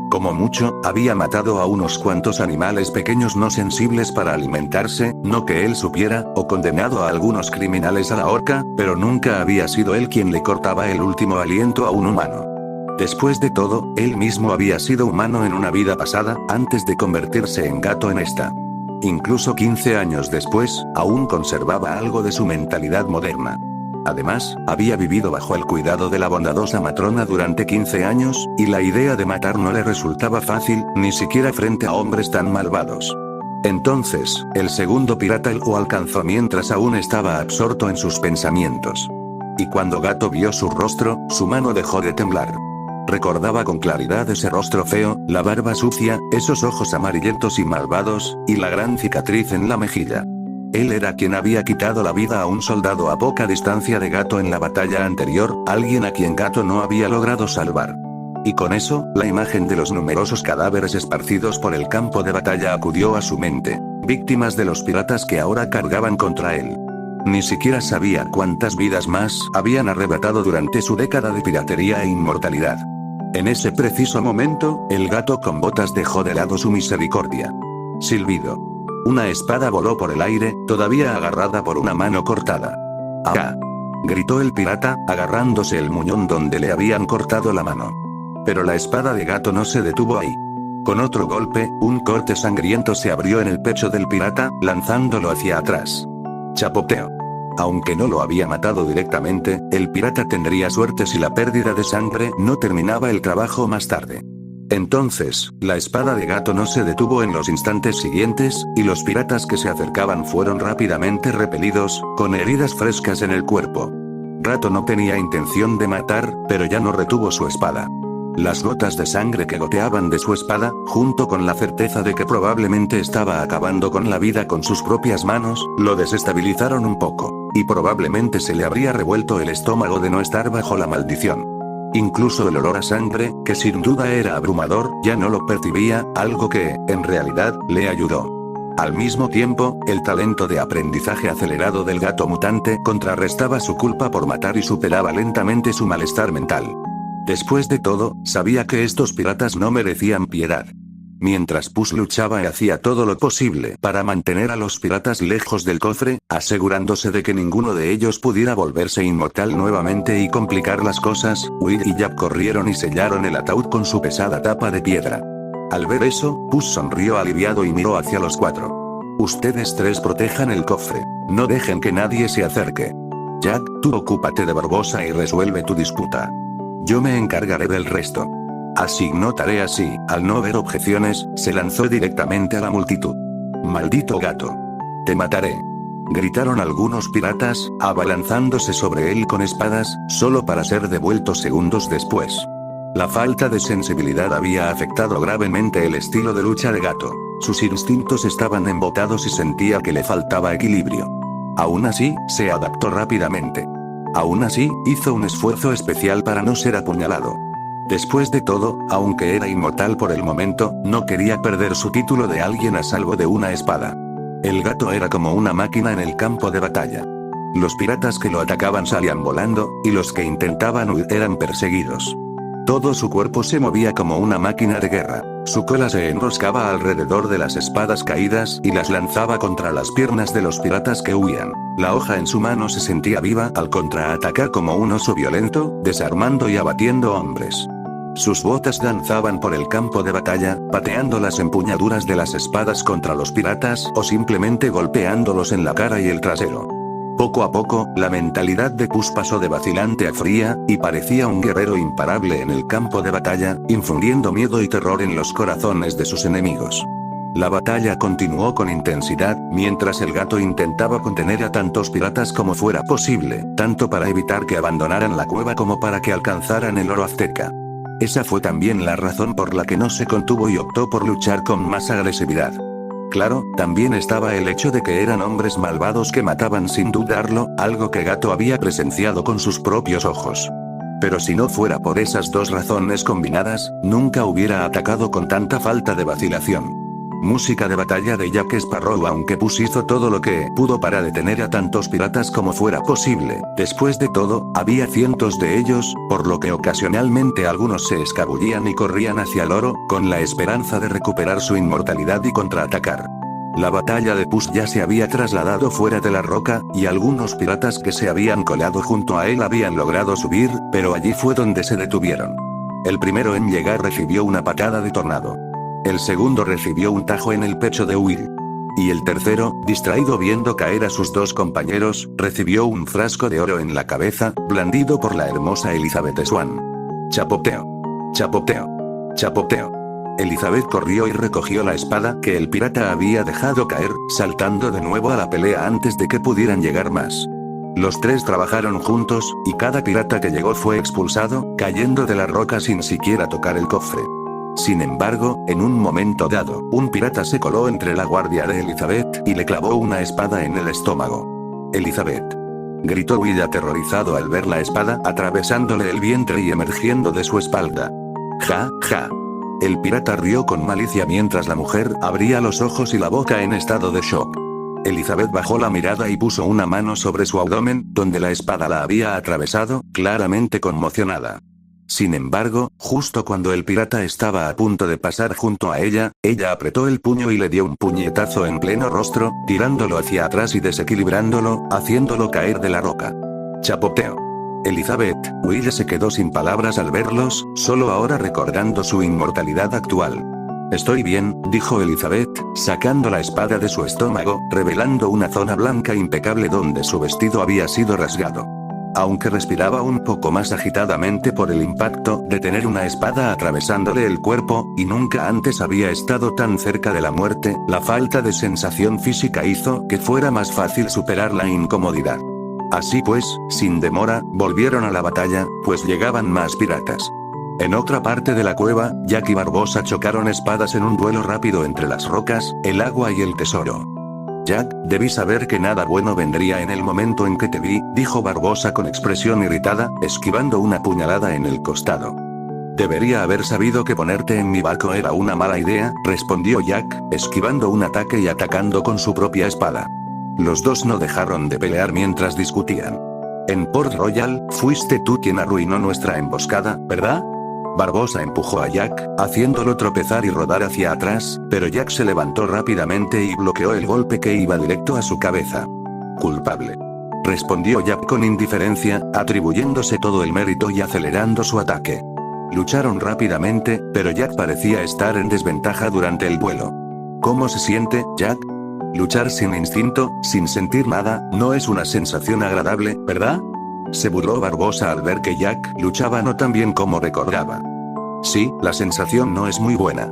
Como mucho, había matado a unos cuantos animales pequeños no sensibles para alimentarse, no que él supiera, o condenado a algunos criminales a la horca, pero nunca había sido él quien le cortaba el último aliento a un humano. Después de todo, él mismo había sido humano en una vida pasada, antes de convertirse en gato en esta. Incluso 15 años después, aún conservaba algo de su mentalidad moderna. Además, había vivido bajo el cuidado de la bondadosa matrona durante 15 años, y la idea de matar no le resultaba fácil, ni siquiera frente a hombres tan malvados. Entonces, el segundo pirata lo alcanzó mientras aún estaba absorto en sus pensamientos. Y cuando Gato vio su rostro, su mano dejó de temblar. Recordaba con claridad ese rostro feo, la barba sucia, esos ojos amarillentos y malvados, y la gran cicatriz en la mejilla. Él era quien había quitado la vida a un soldado a poca distancia de Gato en la batalla anterior, alguien a quien Gato no había logrado salvar. Y con eso, la imagen de los numerosos cadáveres esparcidos por el campo de batalla acudió a su mente, víctimas de los piratas que ahora cargaban contra él. Ni siquiera sabía cuántas vidas más habían arrebatado durante su década de piratería e inmortalidad. En ese preciso momento, el Gato con botas dejó de lado su misericordia. Silbido. Una espada voló por el aire, todavía agarrada por una mano cortada. ¡Ah! Gritó el pirata, agarrándose el muñón donde le habían cortado la mano. Pero la espada de Gato no se detuvo ahí. Con otro golpe, un corte sangriento se abrió en el pecho del pirata, lanzándolo hacia atrás. Chapoteo. Aunque no lo había matado directamente, el pirata tendría suerte si la pérdida de sangre no terminaba el trabajo más tarde. Entonces, la espada de Gato no se detuvo en los instantes siguientes, y los piratas que se acercaban fueron rápidamente repelidos, con heridas frescas en el cuerpo. Gato no tenía intención de matar, pero ya no retuvo su espada. Las gotas de sangre que goteaban de su espada, junto con la certeza de que probablemente estaba acabando con la vida con sus propias manos, lo desestabilizaron un poco, y probablemente se le habría revuelto el estómago de no estar bajo la maldición. Incluso el olor a sangre, que sin duda era abrumador, ya no lo percibía, algo que, en realidad, le ayudó. Al mismo tiempo, el talento de aprendizaje acelerado del gato mutante contrarrestaba su culpa por matar y superaba lentamente su malestar mental. Después de todo, sabía que estos piratas no merecían piedad. Mientras Puss luchaba y hacía todo lo posible para mantener a los piratas lejos del cofre, asegurándose de que ninguno de ellos pudiera volverse inmortal nuevamente y complicar las cosas, Will y Jack corrieron y sellaron el ataúd con su pesada tapa de piedra. Al ver eso, Puss sonrió aliviado y miró hacia los cuatro. Ustedes tres protejan el cofre. No dejen que nadie se acerque. Jack, tú ocúpate de Barbosa y resuelve tu disputa. Yo me encargaré del resto. Asignó tareas y, al no ver objeciones, se lanzó directamente a la multitud. ¡Maldito gato! ¡Te mataré!, gritaron algunos piratas, abalanzándose sobre él con espadas, solo para ser devueltos segundos después. La falta de sensibilidad había afectado gravemente el estilo de lucha de Gato. Sus instintos estaban embotados y sentía que le faltaba equilibrio. Aún así, se adaptó rápidamente. Aún así, hizo un esfuerzo especial para no ser apuñalado. Después de todo, aunque era inmortal por el momento, no quería perder su título de alguien a salvo de una espada. El gato era como una máquina en el campo de batalla. Los piratas que lo atacaban salían volando, y los que intentaban huir eran perseguidos. Todo su cuerpo se movía como una máquina de guerra. Su cola se enroscaba alrededor de las espadas caídas y las lanzaba contra las piernas de los piratas que huían. La hoja en su mano se sentía viva al contraatacar como un oso violento, desarmando y abatiendo hombres. Sus botas danzaban por el campo de batalla, pateando las empuñaduras de las espadas contra los piratas o simplemente golpeándolos en la cara y el trasero. Poco a poco, la mentalidad de Puss pasó de vacilante a fría, y parecía un guerrero imparable en el campo de batalla, infundiendo miedo y terror en los corazones de sus enemigos. La batalla continuó con intensidad, mientras el gato intentaba contener a tantos piratas como fuera posible, tanto para evitar que abandonaran la cueva como para que alcanzaran el oro azteca. Esa fue también la razón por la que no se contuvo y optó por luchar con más agresividad. Claro, también estaba el hecho de que eran hombres malvados que mataban sin dudarlo, algo que Gato había presenciado con sus propios ojos. Pero si no fuera por esas dos razones combinadas, nunca hubiera atacado con tanta falta de vacilación. Música de batalla de Jack Sparrow. Aunque Puss hizo todo lo que pudo para detener a tantos piratas como fuera posible, después de todo, había cientos de ellos, por lo que ocasionalmente algunos se escabullían y corrían hacia el oro, con la esperanza de recuperar su inmortalidad y contraatacar. La batalla de Puss ya se había trasladado fuera de la roca, y algunos piratas que se habían colado junto a él habían logrado subir, pero allí fue donde se detuvieron. El primero en llegar recibió una patada de tornado. El segundo recibió un tajo en el pecho de Will. Y el tercero, distraído viendo caer a sus dos compañeros, recibió un frasco de oro en la cabeza, blandido por la hermosa Elizabeth Swann. Chapoteo. Chapoteo. Chapoteo. Elizabeth corrió y recogió la espada que el pirata había dejado caer, saltando de nuevo a la pelea antes de que pudieran llegar más. Los tres trabajaron juntos, y cada pirata que llegó fue expulsado, cayendo de la roca sin siquiera tocar el cofre. Sin embargo, en un momento dado, un pirata se coló entre la guardia de Elizabeth y le clavó una espada en el estómago. Elizabeth. Gritó Will aterrorizado al ver la espada atravesándole el vientre y emergiendo de su espalda. Ja, ja. El pirata rió con malicia mientras la mujer abría los ojos y la boca en estado de shock. Elizabeth bajó la mirada y puso una mano sobre su abdomen, donde la espada la había atravesado, claramente conmocionada. Sin embargo, justo cuando el pirata estaba a punto de pasar junto a ella, ella apretó el puño y le dio un puñetazo en pleno rostro, tirándolo hacia atrás y desequilibrándolo, haciéndolo caer de la roca. Chapoteo. Elizabeth, Will se quedó sin palabras al verlos, solo ahora recordando su inmortalidad actual. Estoy bien, dijo Elizabeth, sacando la espada de su estómago, revelando una zona blanca impecable donde su vestido había sido rasgado. Aunque respiraba un poco más agitadamente por el impacto de tener una espada atravesándole el cuerpo, y nunca antes había estado tan cerca de la muerte, la falta de sensación física hizo que fuera más fácil superar la incomodidad. Así pues, sin demora, volvieron a la batalla, pues llegaban más piratas. En otra parte de la cueva, Jack y Barbosa chocaron espadas en un duelo rápido entre las rocas, el agua y el tesoro. Jack, debí saber que nada bueno vendría en el momento en que te vi, dijo Barbosa con expresión irritada, esquivando una puñalada en el costado. Debería haber sabido que ponerte en mi barco era una mala idea, respondió Jack, esquivando un ataque y atacando con su propia espada. Los dos no dejaron de pelear mientras discutían. En Port Royal, fuiste tú quien arruinó nuestra emboscada, ¿verdad? Barbosa empujó a Jack, haciéndolo tropezar y rodar hacia atrás, pero Jack se levantó rápidamente y bloqueó el golpe que iba directo a su cabeza. Culpable. Respondió Jack con indiferencia, atribuyéndose todo el mérito y acelerando su ataque. Lucharon rápidamente, pero Jack parecía estar en desventaja durante el vuelo. ¿Cómo se siente, Jack? Luchar sin instinto, sin sentir nada, no es una sensación agradable, ¿verdad? Se burló Barbosa al ver que Jack luchaba no tan bien como recordaba. Sí, la sensación no es muy buena.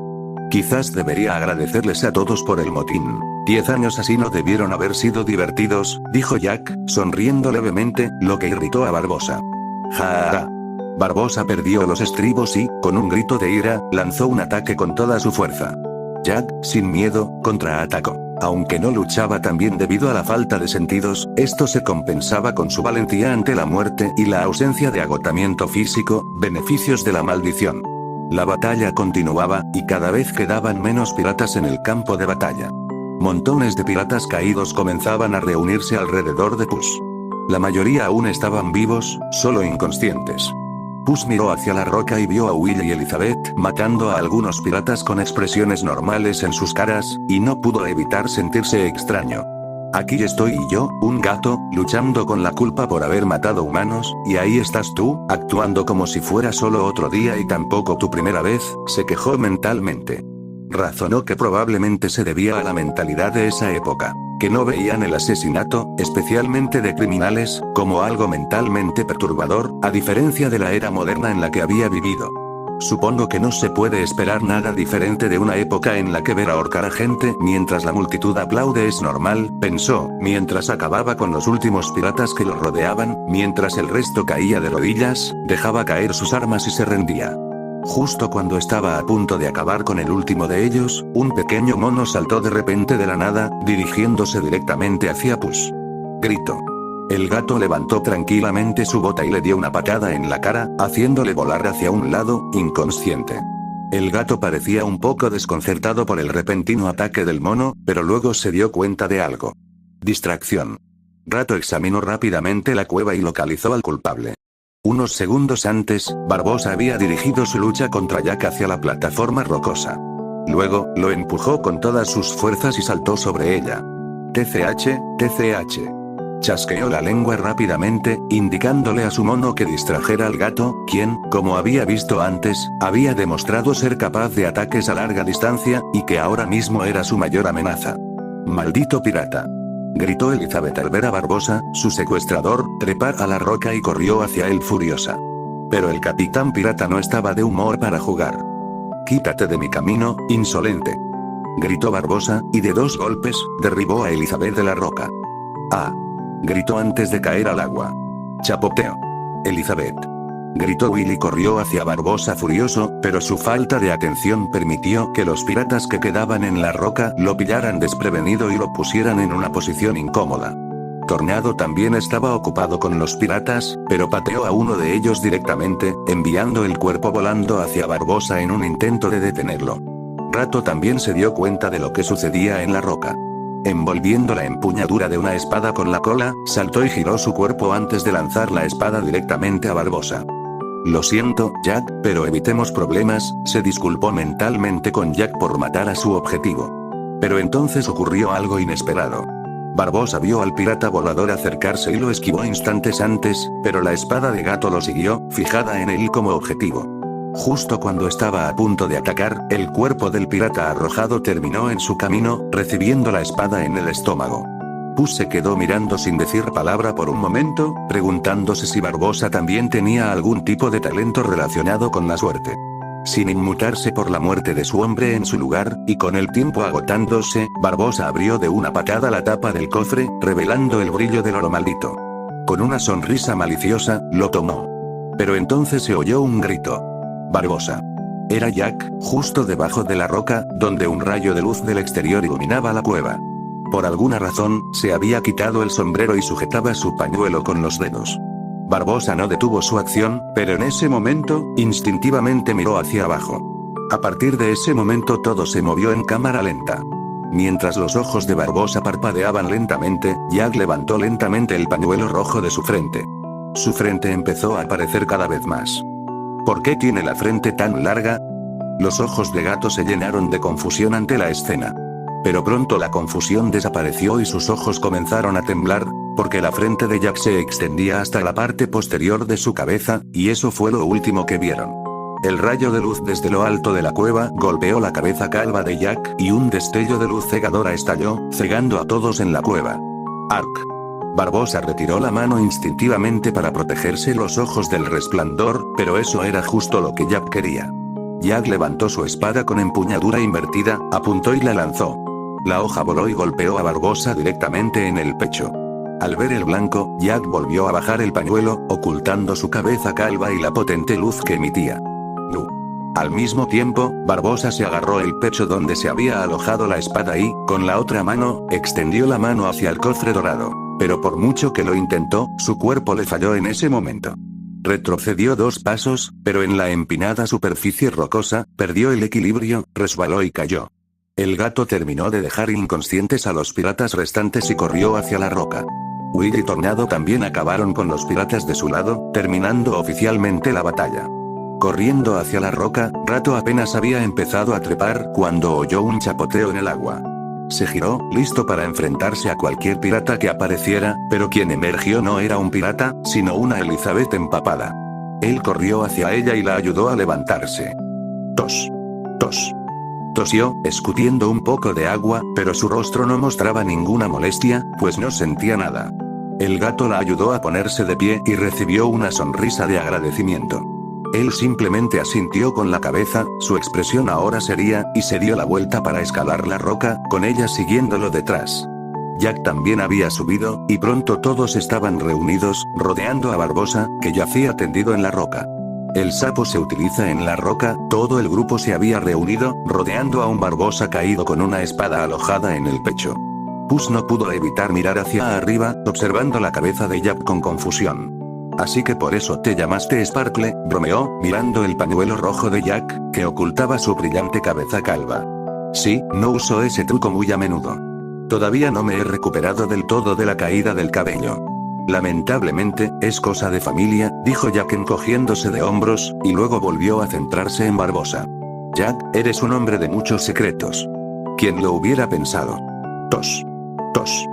Quizás debería agradecerles a todos por el motín. 10 años así no debieron haber sido divertidos, dijo Jack, sonriendo levemente, lo que irritó a Barbosa. Ja. Barbosa perdió los estribos y, con un grito de ira, lanzó un ataque con toda su fuerza. Jack, sin miedo, contraatacó. Aunque no luchaba tan bien debido a la falta de sentidos, esto se compensaba con su valentía ante la muerte y la ausencia de agotamiento físico, beneficios de la maldición. La batalla continuaba, y cada vez quedaban menos piratas en el campo de batalla. Montones de piratas caídos comenzaban a reunirse alrededor de Puss. La mayoría aún estaban vivos, solo inconscientes. Puss miró hacia la roca y vio a Will y Elizabeth matando a algunos piratas con expresiones normales en sus caras, y no pudo evitar sentirse extraño. Aquí estoy yo, un gato, luchando con la culpa por haber matado humanos, y ahí estás tú, actuando como si fuera solo otro día y tampoco tu primera vez, se quejó mentalmente. Razonó que probablemente se debía a la mentalidad de esa época, que no veían el asesinato, especialmente de criminales, como algo mentalmente perturbador, a diferencia de la era moderna en la que había vivido. Supongo que no se puede esperar nada diferente de una época en la que ver ahorcar a gente mientras la multitud aplaude es normal, pensó, mientras acababa con los últimos piratas que lo rodeaban, mientras el resto caía de rodillas, dejaba caer sus armas y se rendía. Justo cuando estaba a punto de acabar con el último de ellos, un pequeño mono saltó de repente de la nada, dirigiéndose directamente hacia Puss. Gritó. El gato levantó tranquilamente su bota y le dio una patada en la cara, haciéndole volar hacia un lado, inconsciente. El gato parecía un poco desconcertado por el repentino ataque del mono, pero luego se dio cuenta de algo. Distracción. Gato examinó rápidamente la cueva y localizó al culpable. Unos segundos antes, Barbosa había dirigido su lucha contra Jack hacia la plataforma rocosa. Luego, lo empujó con todas sus fuerzas y saltó sobre ella. TCH, TCH. Chasqueó la lengua rápidamente, indicándole a su mono que distrajera al gato, quien, como había visto antes, había demostrado ser capaz de ataques a larga distancia, y que ahora mismo era su mayor amenaza. ¡Maldito pirata!, gritó Elizabeth al ver a Barbosa, su secuestrador, trepar a la roca y corrió hacia él furiosa. Pero el capitán pirata no estaba de humor para jugar. «Quítate de mi camino, insolente», gritó Barbosa, y de dos golpes, derribó a Elizabeth de la roca. «¡Ah!», gritó antes de caer al agua. «Chapoteo». «Elizabeth», gritó Will y corrió hacia Barbosa furioso, pero su falta de atención permitió que los piratas que quedaban en la roca lo pillaran desprevenido y lo pusieran en una posición incómoda. Tornado también estaba ocupado con los piratas, pero pateó a uno de ellos directamente, enviando el cuerpo volando hacia Barbosa en un intento de detenerlo. Rato también se dio cuenta de lo que sucedía en la roca. Envolviendo la empuñadura de una espada con la cola, saltó y giró su cuerpo antes de lanzar la espada directamente a Barbosa. «Lo siento, Jack, pero evitemos problemas», se disculpó mentalmente con Jack por matar a su objetivo. Pero entonces ocurrió algo inesperado. Barbosa vio al pirata volador acercarse y lo esquivó instantes antes, pero la espada de gato lo siguió, fijada en él como objetivo. Justo cuando estaba a punto de atacar, el cuerpo del pirata arrojado terminó en su camino, recibiendo la espada en el estómago. Puss se quedó mirando sin decir palabra por un momento, preguntándose si Barbosa también tenía algún tipo de talento relacionado con la suerte. Sin inmutarse por la muerte de su hombre en su lugar, y con el tiempo agotándose, Barbosa abrió de una patada la tapa del cofre, revelando el brillo del oro maldito. Con una sonrisa maliciosa, lo tomó. Pero entonces se oyó un grito. Barbosa. Era Jack, justo debajo de la roca, donde un rayo de luz del exterior iluminaba la cueva. Por alguna razón, se había quitado el sombrero y sujetaba su pañuelo con los dedos. Barbosa no detuvo su acción, pero en ese momento, instintivamente miró hacia abajo. A partir de ese momento todo se movió en cámara lenta. Mientras los ojos de Barbosa parpadeaban lentamente, Jack levantó lentamente el pañuelo rojo de su frente. Su frente empezó a aparecer cada vez más. ¿Por qué tiene la frente tan larga? Los ojos de gato se llenaron de confusión ante la escena. Pero pronto la confusión desapareció y sus ojos comenzaron a temblar, porque la frente de Jack se extendía hasta la parte posterior de su cabeza, y eso fue lo último que vieron. El rayo de luz desde lo alto de la cueva golpeó la cabeza calva de Jack, y un destello de luz cegadora estalló, cegando a todos en la cueva. ¡Arc! Barbosa retiró la mano instintivamente para protegerse los ojos del resplandor, pero eso era justo lo que Jack quería. Jack levantó su espada con empuñadura invertida, apuntó y la lanzó. La hoja voló y golpeó a Barbosa directamente en el pecho. Al ver el blanco, Jack volvió a bajar el pañuelo, ocultando su cabeza calva y la potente luz que emitía. Al mismo tiempo, Barbosa se agarró el pecho donde se había alojado la espada y, con la otra mano, extendió la mano hacia el cofre dorado. Pero por mucho que lo intentó, su cuerpo le falló en ese momento. Retrocedió 2 pasos, pero en la empinada superficie rocosa, perdió el equilibrio, resbaló y cayó. El gato terminó de dejar inconscientes a los piratas restantes y corrió hacia la roca. Will y Tornado también acabaron con los piratas de su lado, terminando oficialmente la batalla. Corriendo hacia la roca, Gato apenas había empezado a trepar cuando oyó un chapoteo en el agua. Se giró, listo para enfrentarse a cualquier pirata que apareciera, pero quien emergió no era un pirata, sino una Elizabeth empapada. Él corrió hacia ella y la ayudó a levantarse. Tos. Tos. Tosió, escupiendo un poco de agua, pero su rostro no mostraba ninguna molestia, pues no sentía nada. El gato la ayudó a ponerse de pie y recibió una sonrisa de agradecimiento. Él simplemente asintió con la cabeza, su expresión ahora seria, y se dio la vuelta para escalar la roca, con ella siguiéndolo detrás. Jack también había subido, y pronto todos estaban reunidos, rodeando a Barbosa, que yacía tendido en la roca. El sapo se utiliza en la roca, todo el grupo se había reunido, rodeando a un Barbosa caído con una espada alojada en el pecho. Puss no pudo evitar mirar hacia arriba, observando la cabeza de Jack con confusión. Así que por eso te llamaste Sparkle, bromeó, mirando el pañuelo rojo de Jack, que ocultaba su brillante cabeza calva. Sí, no uso ese truco muy a menudo. Todavía no me he recuperado del todo de la caída del cabello. Lamentablemente, es cosa de familia, dijo Jack encogiéndose de hombros, y luego volvió a centrarse en Barbosa. Jack, eres un hombre de muchos secretos. ¿Quién lo hubiera pensado? Tos. Tos.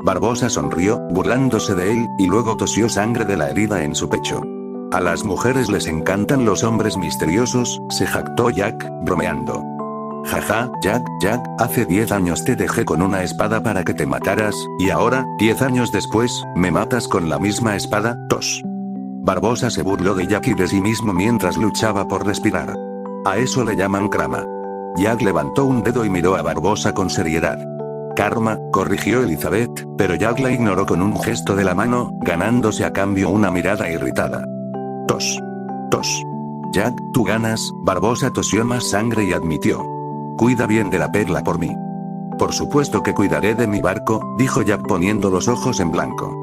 Barbosa sonrió, burlándose de él, y luego tosió sangre de la herida en su pecho. A las mujeres les encantan los hombres misteriosos, se jactó Jack, bromeando. Jaja, Jack, hace 10 años te dejé con una espada para que te mataras, y ahora, 10 años después, me matas con la misma espada, tos. Barbosa se burló de Jack y de sí mismo mientras luchaba por respirar. A eso le llaman karma. Jack levantó un dedo y miró a Barbosa con seriedad. Karma, corrigió Elizabeth, pero Jack la ignoró con un gesto de la mano, ganándose a cambio una mirada irritada. Tos. Tos. Jack, tú ganas, Barbosa tosió más sangre y admitió. Cuida bien de la perla por mí. Por supuesto que cuidaré de mi barco, dijo Jack poniendo los ojos en blanco.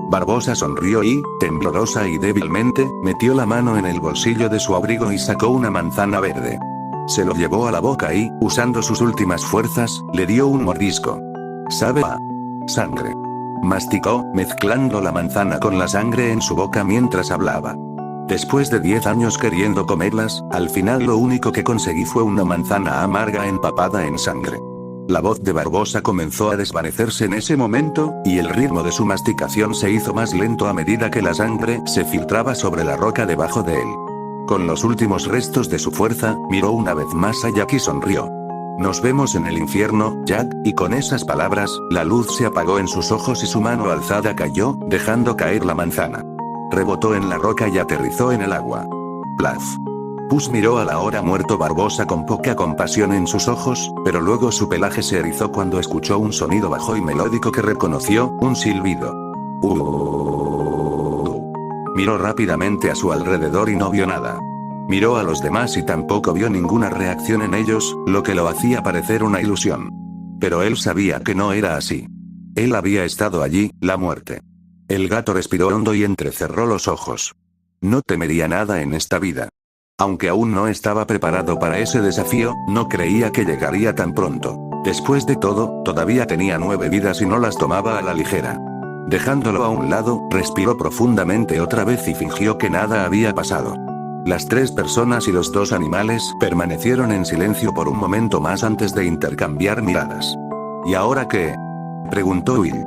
Barbosa sonrió y, temblorosa y débilmente, metió la mano en el bolsillo de su abrigo y sacó una manzana verde. Se lo llevó a la boca y, usando sus últimas fuerzas, le dio un mordisco. ¿Sabe a sangre? Masticó, mezclando la manzana con la sangre en su boca mientras hablaba. Después de 10 años queriendo comerlas, al final lo único que conseguí fue una manzana amarga empapada en sangre. La voz de Barbosa comenzó a desvanecerse en ese momento, y el ritmo de su masticación se hizo más lento a medida que la sangre se filtraba sobre la roca debajo de él. Con los últimos restos de su fuerza, miró una vez más a Jack y sonrió. Nos vemos en el infierno, Jack, y con esas palabras, la luz se apagó en sus ojos y su mano alzada cayó, dejando caer la manzana. Rebotó en la roca y aterrizó en el agua. Plaf. Puss miró a la ahora muerto Barbosa con poca compasión en sus ojos, pero luego su pelaje se erizó cuando escuchó un sonido bajo y melódico que reconoció, un silbido. Miró rápidamente a su alrededor y no vio nada. Miró a los demás y tampoco vio ninguna reacción en ellos, lo que lo hacía parecer una ilusión. Pero él sabía que no era así. Él había estado allí, la muerte. El gato respiró hondo y entrecerró los ojos. No temería nada en esta vida. Aunque aún no estaba preparado para ese desafío, no creía que llegaría tan pronto. Después de todo, todavía tenía 9 vidas y no las tomaba a la ligera. Dejándolo a un lado, respiró profundamente otra vez y fingió que nada había pasado. Las 3 personas y los 2 animales permanecieron en silencio por un momento más antes de intercambiar miradas. ¿Y ahora qué?, preguntó Will.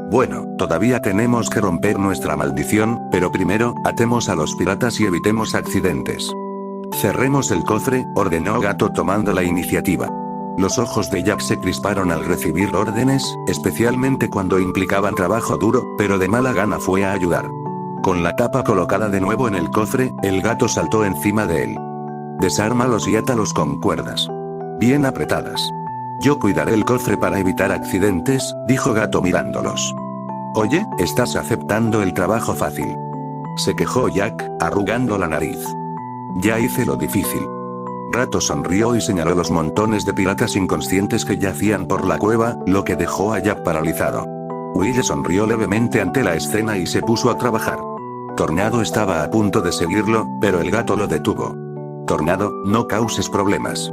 Bueno, todavía tenemos que romper nuestra maldición, pero primero, atemos a los piratas y evitemos accidentes. Cerremos el cofre, ordenó Gato tomando la iniciativa. Los ojos de Jack se crisparon al recibir órdenes, especialmente cuando implicaban trabajo duro, pero de mala gana fue a ayudar. Con la tapa colocada de nuevo en el cofre, el gato saltó encima de él. Desármalos y átalos con cuerdas bien apretadas. Yo cuidaré el cofre para evitar accidentes, dijo Gato mirándolos. Oye, estás aceptando el trabajo fácil. Se quejó Jack, arrugando la nariz. Ya hice lo difícil. Gato sonrió y señaló los montones de piratas inconscientes que yacían por la cueva, lo que dejó a Jack paralizado. Will sonrió levemente ante la escena y se puso a trabajar. Tornado estaba a punto de seguirlo, pero el gato lo detuvo. Tornado, no causes problemas.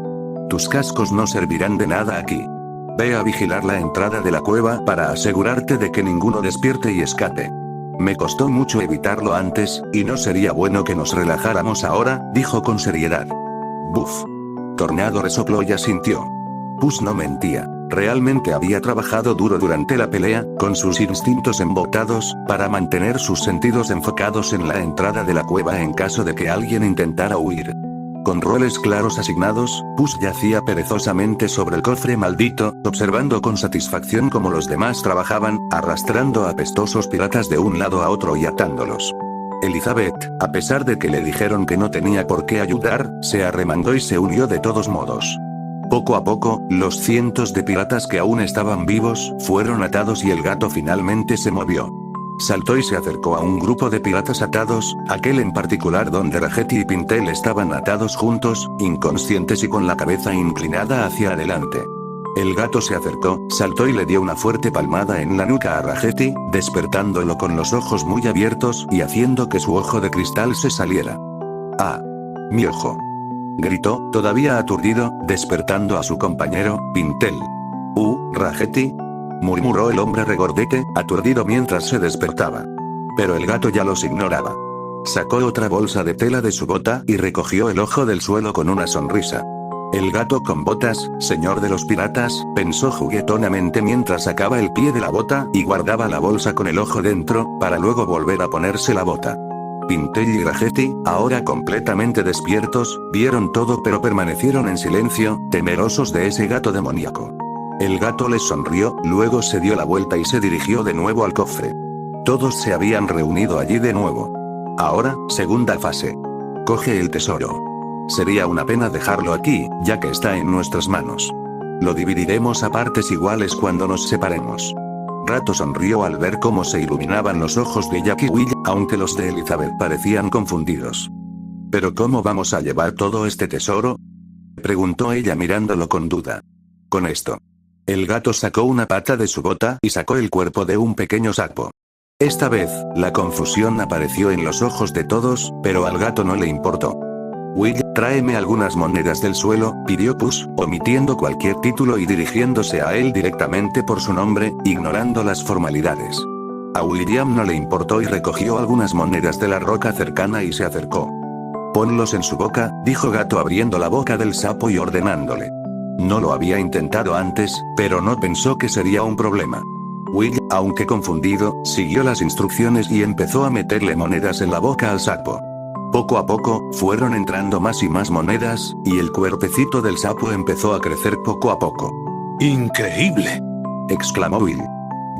Tus cascos no servirán de nada aquí. Ve a vigilar la entrada de la cueva para asegurarte de que ninguno despierte y escape. Me costó mucho evitarlo antes, y no sería bueno que nos relajáramos ahora, dijo con seriedad. Buf. Tornado resopló y asintió. Puss no mentía. Realmente había trabajado duro durante la pelea, con sus instintos embotados, para mantener sus sentidos enfocados en la entrada de la cueva en caso de que alguien intentara huir. Con roles claros asignados, Puss yacía perezosamente sobre el cofre maldito, observando con satisfacción cómo los demás trabajaban, arrastrando a apestosos piratas de un lado a otro y atándolos. Elizabeth, a pesar de que le dijeron que no tenía por qué ayudar, se arremangó y se unió de todos modos. Poco a poco, los cientos de piratas que aún estaban vivos, fueron atados y el gato finalmente se movió. Saltó y se acercó a un grupo de piratas atados, aquel en particular donde Raggedy y Pintel estaban atados juntos, inconscientes y con la cabeza inclinada hacia adelante. El gato se acercó, saltó y le dio una fuerte palmada en la nuca a Raggedy, despertándolo con los ojos muy abiertos y haciendo que su ojo de cristal se saliera. ¡Ah! ¡Mi ojo!, gritó, todavía aturdido, despertando a su compañero, Pintel. Raggedy!, murmuró el hombre regordete, aturdido mientras se despertaba. Pero el gato ya los ignoraba. Sacó otra bolsa de tela de su bota y recogió el ojo del suelo con una sonrisa. El gato con botas, señor de los piratas, pensó juguetonamente mientras sacaba el pie de la bota y guardaba la bolsa con el ojo dentro, para luego volver a ponerse la bota. Pintel y Raggedy, ahora completamente despiertos, vieron todo pero permanecieron en silencio, temerosos de ese gato demoníaco. El gato les sonrió, luego se dio la vuelta y se dirigió de nuevo al cofre. Todos se habían reunido allí de nuevo. Ahora, segunda fase. Coge el tesoro. Sería una pena dejarlo aquí, ya que está en nuestras manos. Lo dividiremos a partes iguales cuando nos separemos. Gato sonrió al ver cómo se iluminaban los ojos de Jack y Will, aunque los de Elizabeth parecían confundidos. ¿Pero cómo vamos a llevar todo este tesoro?, preguntó ella mirándolo con duda. Con esto. El gato sacó una pata de su bota y sacó el cuerpo de un pequeño sapo. Esta vez, la confusión apareció en los ojos de todos, pero al gato no le importó. Will, tráeme algunas monedas del suelo, pidió Puss, omitiendo cualquier título y dirigiéndose a él directamente por su nombre, ignorando las formalidades. A William no le importó y recogió algunas monedas de la roca cercana y se acercó. Ponlos en su boca, dijo Gato abriendo la boca del sapo y ordenándole. No lo había intentado antes, pero no pensó que sería un problema. Will, aunque confundido, siguió las instrucciones y empezó a meterle monedas en la boca al sapo. Poco a poco, fueron entrando más y más monedas, y el cuerpecito del sapo empezó a crecer poco a poco. ¡Increíble!, exclamó Will.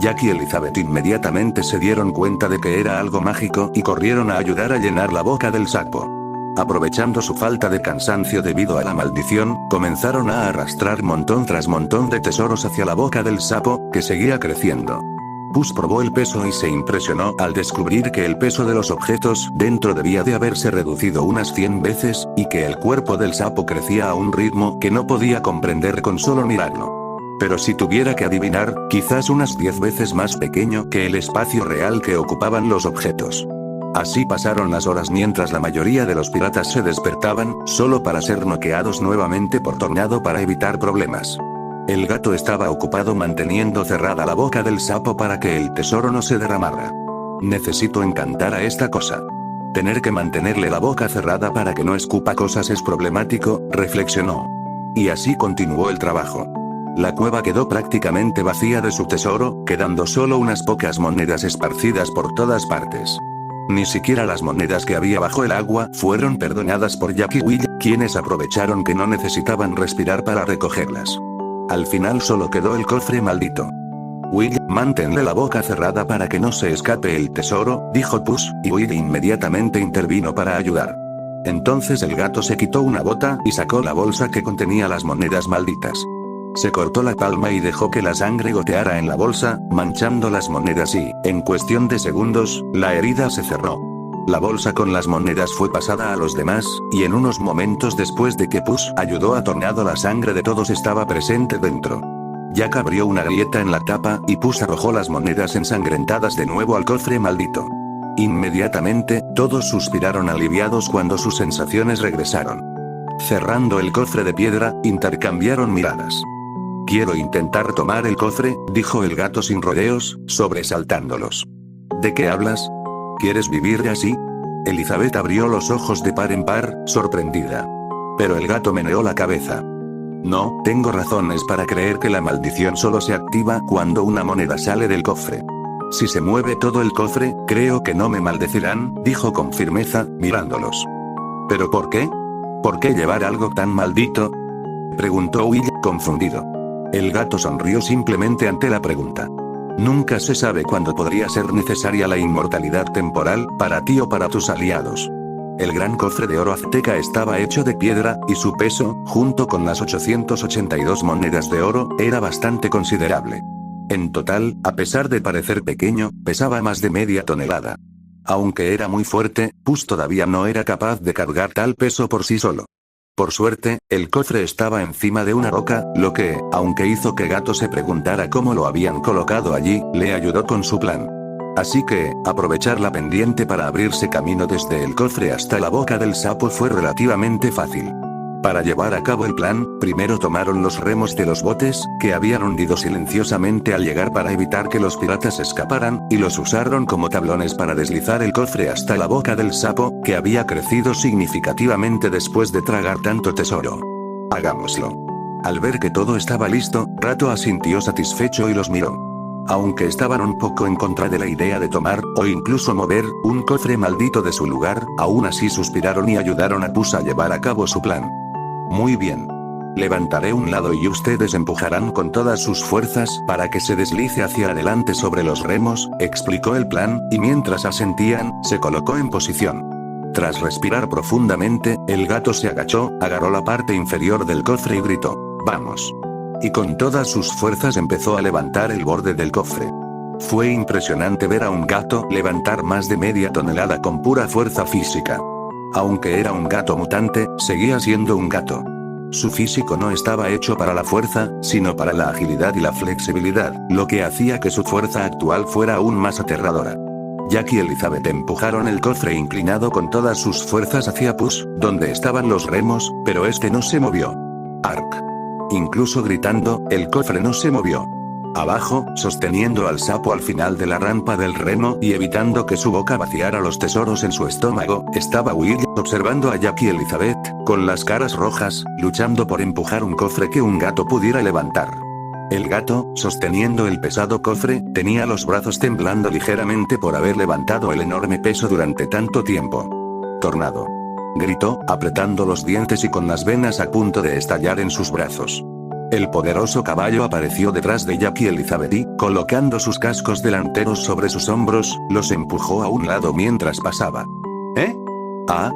Jack y Elizabeth inmediatamente se dieron cuenta de que era algo mágico y corrieron a ayudar a llenar la boca del sapo. Aprovechando su falta de cansancio debido a la maldición, comenzaron a arrastrar montón tras montón de tesoros hacia la boca del sapo, que seguía creciendo. Puss probó el peso y se impresionó al descubrir que el peso de los objetos dentro debía de haberse reducido unas 100 veces, y que el cuerpo del sapo crecía a un ritmo que no podía comprender con solo mirarlo. Pero si tuviera que adivinar, quizás unas 10 veces más pequeño que el espacio real que ocupaban los objetos. Así pasaron las horas mientras la mayoría de los piratas se despertaban, solo para ser noqueados nuevamente por Tornado para evitar problemas. El gato estaba ocupado manteniendo cerrada la boca del sapo para que el tesoro no se derramara. Necesito encantar a esta cosa. Tener que mantenerle la boca cerrada para que no escupa cosas es problemático, reflexionó. Y así continuó el trabajo. La cueva quedó prácticamente vacía de su tesoro, quedando solo unas pocas monedas esparcidas por todas partes. Ni siquiera las monedas que había bajo el agua fueron perdonadas por Jack y Will, quienes aprovecharon que no necesitaban respirar para recogerlas. Al final solo quedó el cofre maldito. Will, manténle la boca cerrada para que no se escape el tesoro, dijo Puss, y Will inmediatamente intervino para ayudar. Entonces el gato se quitó una bota y sacó la bolsa que contenía las monedas malditas. Se cortó la palma y dejó que la sangre goteara en la bolsa, manchando las monedas y, en cuestión de segundos, la herida se cerró. La bolsa con las monedas fue pasada a los demás, y en unos momentos después de que Puss ayudó a Tornado, la sangre de todos estaba presente dentro. Jack abrió una grieta en la tapa, y Puss arrojó las monedas ensangrentadas de nuevo al cofre maldito. Inmediatamente, todos suspiraron aliviados cuando sus sensaciones regresaron. Cerrando el cofre de piedra, intercambiaron miradas. «Quiero intentar tomar el cofre», dijo el gato sin rodeos, sobresaltándolos. «¿De qué hablas? ¿Quieres vivir así?» Elizabeth abrió los ojos de par en par, sorprendida. Pero el gato meneó la cabeza. «No, tengo razones para creer que la maldición solo se activa cuando una moneda sale del cofre. Si se mueve todo el cofre, creo que no me maldecirán», dijo con firmeza, mirándolos. «¿Pero por qué? ¿Por qué llevar algo tan maldito?», preguntó Will, confundido. El gato sonrió simplemente ante la pregunta. «Nunca se sabe cuándo podría ser necesaria la inmortalidad temporal, para ti o para tus aliados». El gran cofre de oro azteca estaba hecho de piedra, y su peso, junto con las 882 monedas de oro, era bastante considerable. En total, a pesar de parecer pequeño, pesaba más de media tonelada. Aunque era muy fuerte, Puss todavía no era capaz de cargar tal peso por sí solo. Por suerte, el cofre estaba encima de una roca, lo que, aunque hizo que Gato se preguntara cómo lo habían colocado allí, le ayudó con su plan. Así que, aprovechar la pendiente para abrirse camino desde el cofre hasta la boca del sapo fue relativamente fácil. Para llevar a cabo el plan, primero tomaron los remos de los botes, que habían hundido silenciosamente al llegar para evitar que los piratas escaparan, y los usaron como tablones para deslizar el cofre hasta la boca del sapo, que había crecido significativamente después de tragar tanto tesoro. «Hagámoslo». Al ver que todo estaba listo, Rato asintió satisfecho y los miró. Aunque estaban un poco en contra de la idea de tomar, o incluso mover, un cofre maldito de su lugar, aún así suspiraron y ayudaron a Puss a llevar a cabo su plan. «Muy bien. Levantaré un lado y ustedes empujarán con todas sus fuerzas para que se deslice hacia adelante sobre los remos», explicó el plan, y mientras asentían, se colocó en posición. Tras respirar profundamente, el gato se agachó, agarró la parte inferior del cofre y gritó: «¡Vamos!». Y con todas sus fuerzas empezó a levantar el borde del cofre. Fue impresionante ver a un gato levantar más de media tonelada con pura fuerza física. Aunque era un gato mutante, seguía siendo un gato. Su físico no estaba hecho para la fuerza, sino para la agilidad y la flexibilidad, lo que hacía que su fuerza actual fuera aún más aterradora. Jack y Elizabeth empujaron el cofre inclinado con todas sus fuerzas hacia Puss, donde estaban los remos, pero este no se movió. «Ark». Incluso gritando, el cofre no se movió. Abajo, sosteniendo al sapo al final de la rampa del remo y evitando que su boca vaciara los tesoros en su estómago, estaba Will, observando a Jack y Elizabeth, con las caras rojas, luchando por empujar un cofre que un gato pudiera levantar. El gato, sosteniendo el pesado cofre, tenía los brazos temblando ligeramente por haber levantado el enorme peso durante tanto tiempo. «Tornado», gritó, apretando los dientes y con las venas a punto de estallar en sus brazos. El poderoso caballo apareció detrás de Jack y Elizabeth y, colocando sus cascos delanteros sobre sus hombros, los empujó a un lado mientras pasaba. «¿Eh? Ah».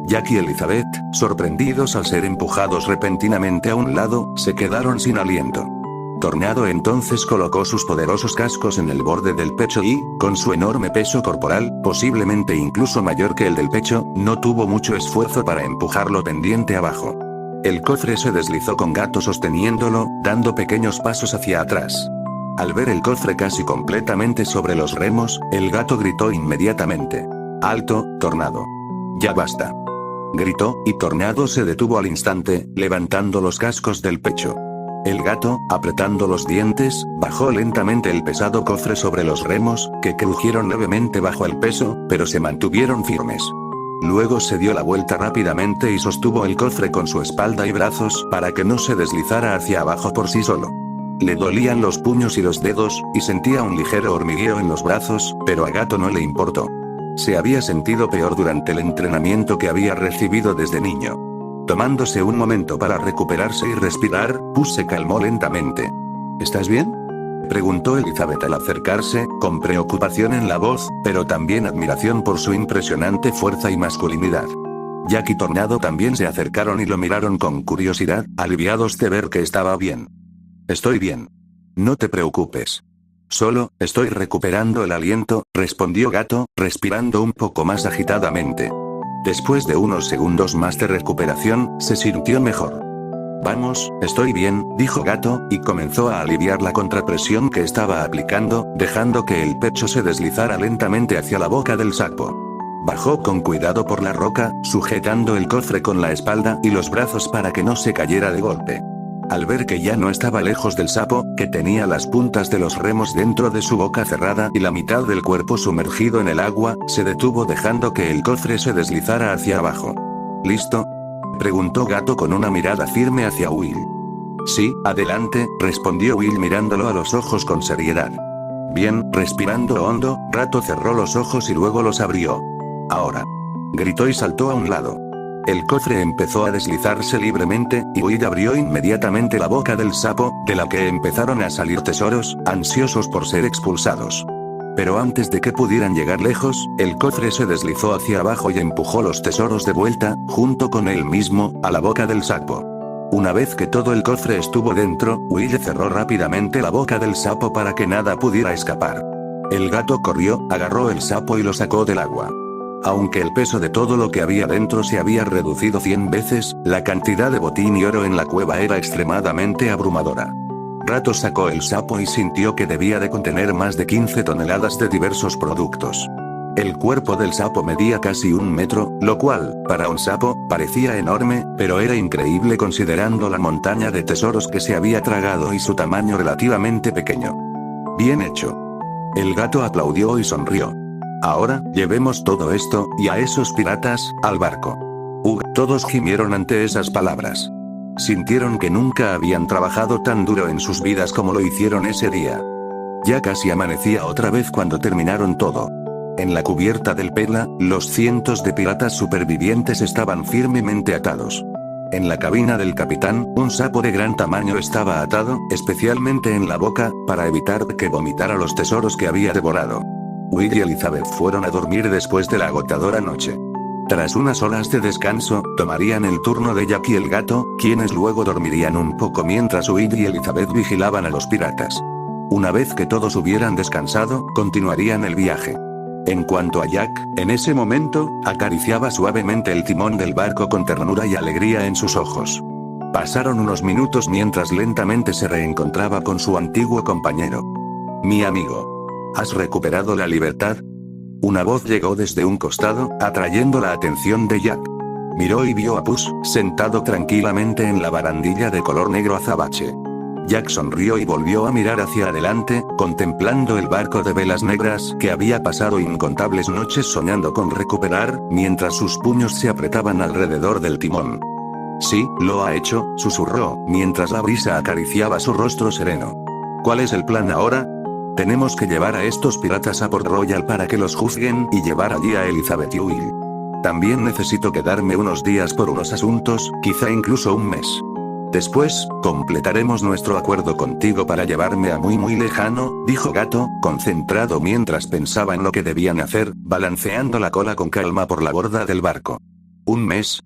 Jack y Elizabeth, sorprendidos al ser empujados repentinamente a un lado, se quedaron sin aliento. Tornado entonces colocó sus poderosos cascos en el borde del pecho y, con su enorme peso corporal, posiblemente incluso mayor que el del pecho, no tuvo mucho esfuerzo para empujarlo pendiente abajo. El cofre se deslizó con Gato sosteniéndolo, dando pequeños pasos hacia atrás. Al ver el cofre casi completamente sobre los remos, el gato gritó inmediatamente: «¡Alto, Tornado! ¡Ya basta!», gritó, y Tornado se detuvo al instante, levantando los cascos del pecho. El gato, apretando los dientes, bajó lentamente el pesado cofre sobre los remos, que crujieron levemente bajo el peso, pero se mantuvieron firmes. Luego se dio la vuelta rápidamente y sostuvo el cofre con su espalda y brazos para que no se deslizara hacia abajo por sí solo. Le dolían los puños y los dedos, y sentía un ligero hormigueo en los brazos, pero a Gato no le importó. Se había sentido peor durante el entrenamiento que había recibido desde niño. Tomándose un momento para recuperarse y respirar, Puss se calmó lentamente. «¿Estás bien?», preguntó Elizabeth al acercarse, con preocupación en la voz, pero también admiración por su impresionante fuerza y masculinidad. Jack y Tornado también se acercaron y lo miraron con curiosidad, aliviados de ver que estaba bien. «Estoy bien. No te preocupes». Solo, estoy recuperando el aliento, respondió Gato, respirando un poco más agitadamente. Después de unos segundos más de recuperación, se sintió mejor. Vamos, estoy bien, dijo Gato, y comenzó a aliviar la contrapresión que estaba aplicando, dejando que el pecho se deslizara lentamente hacia la boca del sapo. Bajó con cuidado por la roca, sujetando el cofre con la espalda y los brazos para que no se cayera de golpe. Al ver que ya no estaba lejos del sapo, que tenía las puntas de los remos dentro de su boca cerrada y la mitad del cuerpo sumergido en el agua, se detuvo dejando que el cofre se deslizara hacia abajo. ¿Listo?, preguntó Gato con una mirada firme hacia Will. Sí, adelante, respondió Will mirándolo a los ojos con seriedad. Bien, respirando hondo, Gato cerró los ojos y luego los abrió. Ahora, gritó y saltó a un lado. El cofre empezó a deslizarse libremente, y Will abrió inmediatamente la boca del sapo, de la que empezaron a salir tesoros, ansiosos por ser expulsados. Pero antes de que pudieran llegar lejos, el cofre se deslizó hacia abajo y empujó los tesoros de vuelta, junto con él mismo, a la boca del sapo. Una vez que todo el cofre estuvo dentro, Will cerró rápidamente la boca del sapo para que nada pudiera escapar. El gato corrió, agarró el sapo y lo sacó del agua. Aunque el peso de todo lo que había dentro se había reducido 100 veces, la cantidad de botín y oro en la cueva era extremadamente abrumadora. Gato sacó el sapo y sintió que debía de contener más de 15 toneladas de diversos productos. El cuerpo del sapo medía casi 1 metro, lo cual, para un sapo, parecía enorme, pero era increíble considerando la montaña de tesoros que se había tragado y su tamaño relativamente pequeño. Bien hecho. El gato aplaudió y sonrió. Ahora, llevemos todo esto, y a esos piratas, al barco. Todos gimieron ante esas palabras. Sintieron que nunca habían trabajado tan duro en sus vidas como lo hicieron ese día. Ya casi amanecía otra vez cuando terminaron todo. En la cubierta del Pela, los cientos de piratas supervivientes estaban firmemente atados. En la cabina del capitán, un sapo de gran tamaño estaba atado, especialmente en la boca, para evitar que vomitara los tesoros que había devorado. Will y Elizabeth fueron a dormir después de la agotadora noche. Tras unas horas de descanso, tomarían el turno de Jack y el gato, quienes luego dormirían un poco mientras Will y Elizabeth vigilaban a los piratas. Una vez que todos hubieran descansado, continuarían el viaje. En cuanto a Jack, en ese momento, acariciaba suavemente el timón del barco con ternura y alegría en sus ojos. Pasaron unos minutos mientras lentamente se reencontraba con su antiguo compañero. Mi amigo. ¿Has recuperado la libertad? Una voz llegó desde un costado, atrayendo la atención de Jack. Miró y vio a Puss, sentado tranquilamente en la barandilla de color negro azabache. Jack sonrió y volvió a mirar hacia adelante, contemplando el barco de velas negras que había pasado incontables noches soñando con recuperar, mientras sus puños se apretaban alrededor del timón. Sí, lo ha hecho, susurró, mientras la brisa acariciaba su rostro sereno. ¿Cuál es el plan ahora? Tenemos que llevar a estos piratas a Port Royal para que los juzguen y llevar allí a Elizabeth y Will. También necesito quedarme unos días por unos asuntos, quizá incluso un mes. Después, completaremos nuestro acuerdo contigo para llevarme a muy lejano, dijo Gato, concentrado mientras pensaba en lo que debían hacer, balanceando la cola con calma por la borda del barco. ¿Un mes?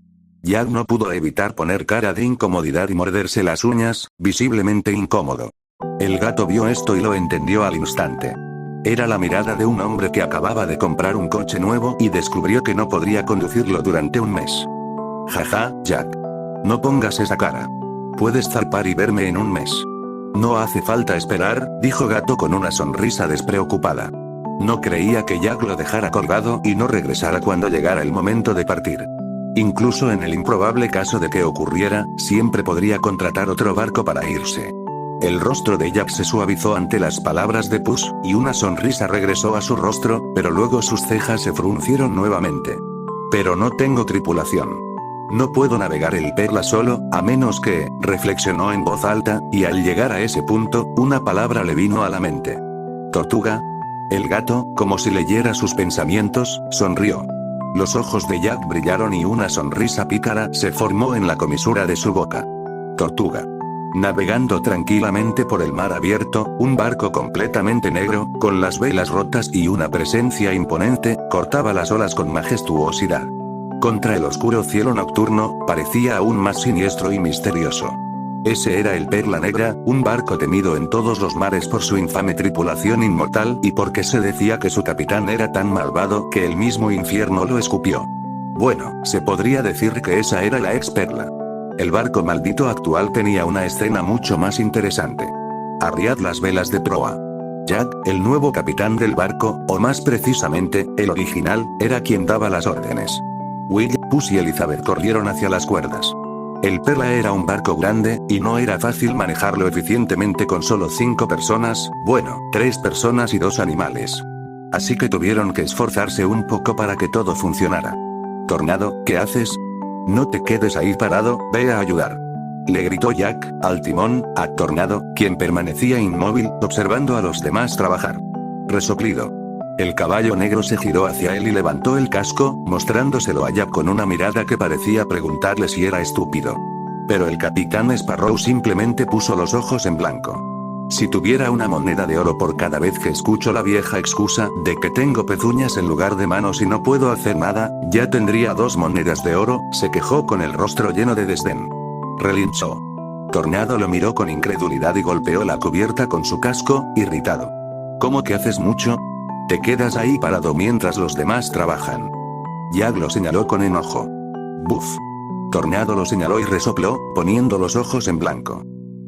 Jack no pudo evitar poner cara de incomodidad y morderse las uñas, visiblemente incómodo. El gato vio esto y lo entendió al instante. Era la mirada de un hombre que acababa de comprar un coche nuevo y descubrió que no podría conducirlo durante un mes. Jaja, Jack. No pongas esa cara. Puedes zarpar y verme en un mes. No hace falta esperar, dijo Gato con una sonrisa despreocupada. No creía que Jack lo dejara colgado y no regresara cuando llegara el momento de partir. Incluso en el improbable caso de que ocurriera, siempre podría contratar otro barco para irse. El rostro de Jack se suavizó ante las palabras de Puss, y una sonrisa regresó a su rostro, pero luego sus cejas se fruncieron nuevamente. Pero no tengo tripulación. No puedo navegar el Perla solo, a menos que, reflexionó en voz alta, y al llegar a ese punto, una palabra le vino a la mente. ¿Tortuga? El gato, como si leyera sus pensamientos, sonrió. Los ojos de Jack brillaron y una sonrisa pícara se formó en la comisura de su boca. Tortuga. Navegando tranquilamente por el mar abierto, un barco completamente negro, con las velas rotas y una presencia imponente, cortaba las olas con majestuosidad. Contra el oscuro cielo nocturno, parecía aún más siniestro y misterioso. Ese era el Perla Negra, un barco temido en todos los mares por su infame tripulación inmortal y porque se decía que su capitán era tan malvado que el mismo infierno lo escupió. Bueno, se podría decir que esa era la ex Perla. El barco maldito actual tenía una escena mucho más interesante. Arriad las velas de proa. Jack, el nuevo capitán del barco, o más precisamente, el original, era quien daba las órdenes. Will, Puss y Elizabeth corrieron hacia las cuerdas. El Perla era un barco grande, y no era fácil manejarlo eficientemente con solo 5 personas, bueno, 3 personas y 2 animales. Así que tuvieron que esforzarse un poco para que todo funcionara. Tornado, ¿qué haces? No te quedes ahí parado, ve a ayudar. Le gritó Jack, al timón, a Tornado, quien permanecía inmóvil, observando a los demás trabajar. Resoplido. El caballo negro se giró hacia él y levantó el casco, mostrándoselo a Jack con una mirada que parecía preguntarle si era estúpido. Pero el capitán Sparrow simplemente puso los ojos en blanco. Si tuviera una moneda de oro por cada vez que escucho la vieja excusa de que tengo pezuñas en lugar de manos y no puedo hacer nada, ya tendría 2 monedas de oro, se quejó con el rostro lleno de desdén. Relinchó. Tornado lo miró con incredulidad y golpeó la cubierta con su casco, irritado. ¿Cómo que haces mucho? Te quedas ahí parado mientras los demás trabajan. Jack lo señaló con enojo. Buf. Tornado lo señaló y resopló, poniendo los ojos en blanco.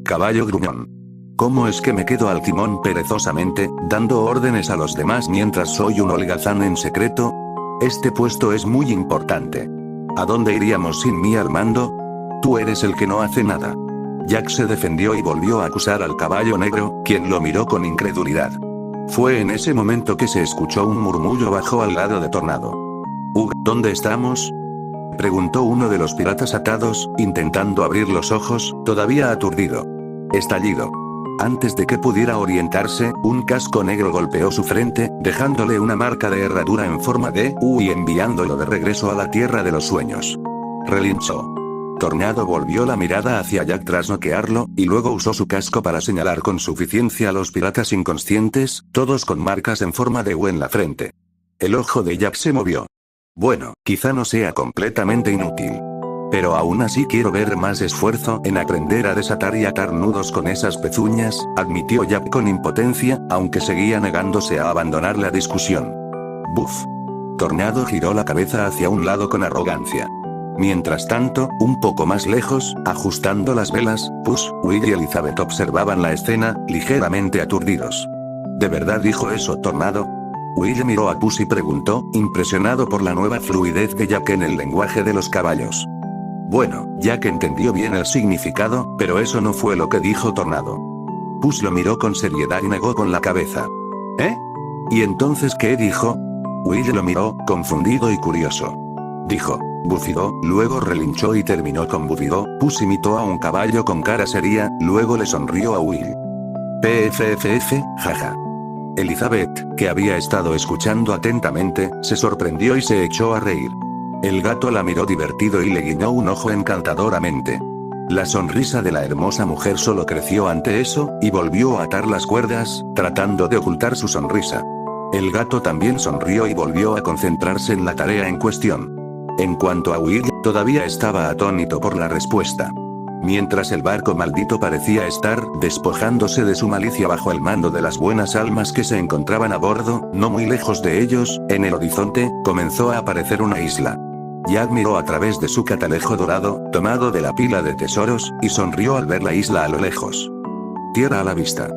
Caballo gruñón. ¿Cómo es que me quedo al timón perezosamente, dando órdenes a los demás mientras soy un holgazán en secreto? Este puesto es muy importante. ¿A dónde iríamos sin mí al mando? Tú eres el que no hace nada. Jack se defendió y volvió a acusar al caballo negro, quien lo miró con incredulidad. Fue en ese momento que se escuchó un murmullo bajo al lado de Tornado. ¿Dónde estamos? Preguntó uno de los piratas atados, intentando abrir los ojos, todavía aturdido. Estallido. Antes de que pudiera orientarse, un casco negro golpeó su frente, dejándole una marca de herradura en forma de U y enviándolo de regreso a la tierra de los sueños. Relinchó. Tornado volvió la mirada hacia Jack tras noquearlo, y luego usó su casco para señalar con suficiencia a los piratas inconscientes, todos con marcas en forma de U en la frente. El ojo de Jack se movió. Bueno, quizá no sea completamente inútil. Pero aún así quiero ver más esfuerzo en aprender a desatar y atar nudos con esas pezuñas, admitió Jack con impotencia, aunque seguía negándose a abandonar la discusión. Buf. Tornado giró la cabeza hacia un lado con arrogancia. Mientras tanto, un poco más lejos, ajustando las velas, Puss, Will y Elizabeth observaban la escena, ligeramente aturdidos. ¿De verdad dijo eso Tornado? Will miró a Puss y preguntó, impresionado por la nueva fluidez de Jack en el lenguaje de los caballos. Bueno, Jack entendió bien el significado, pero eso no fue lo que dijo Tornado. Puss lo miró con seriedad y negó con la cabeza. ¿Eh? ¿Y entonces qué dijo? Will lo miró, confundido y curioso. Dijo, bufidó, luego relinchó y terminó con bufidó. Puss imitó a un caballo con cara seria, luego le sonrió a Will. PFFF, jaja. Elizabeth, que había estado escuchando atentamente, se sorprendió y se echó a reír. El gato la miró divertido y le guiñó un ojo encantadoramente. La sonrisa de la hermosa mujer solo creció ante eso, y volvió a atar las cuerdas, tratando de ocultar su sonrisa. El gato también sonrió y volvió a concentrarse en la tarea en cuestión. En cuanto a Will, todavía estaba atónito por la respuesta. Mientras el barco maldito parecía estar despojándose de su malicia bajo el mando de las buenas almas que se encontraban a bordo, no muy lejos de ellos, en el horizonte, comenzó a aparecer una isla. Jack miró a través de su catalejo dorado, tomado de la pila de tesoros, y sonrió al ver la isla a lo lejos. Tierra a la vista.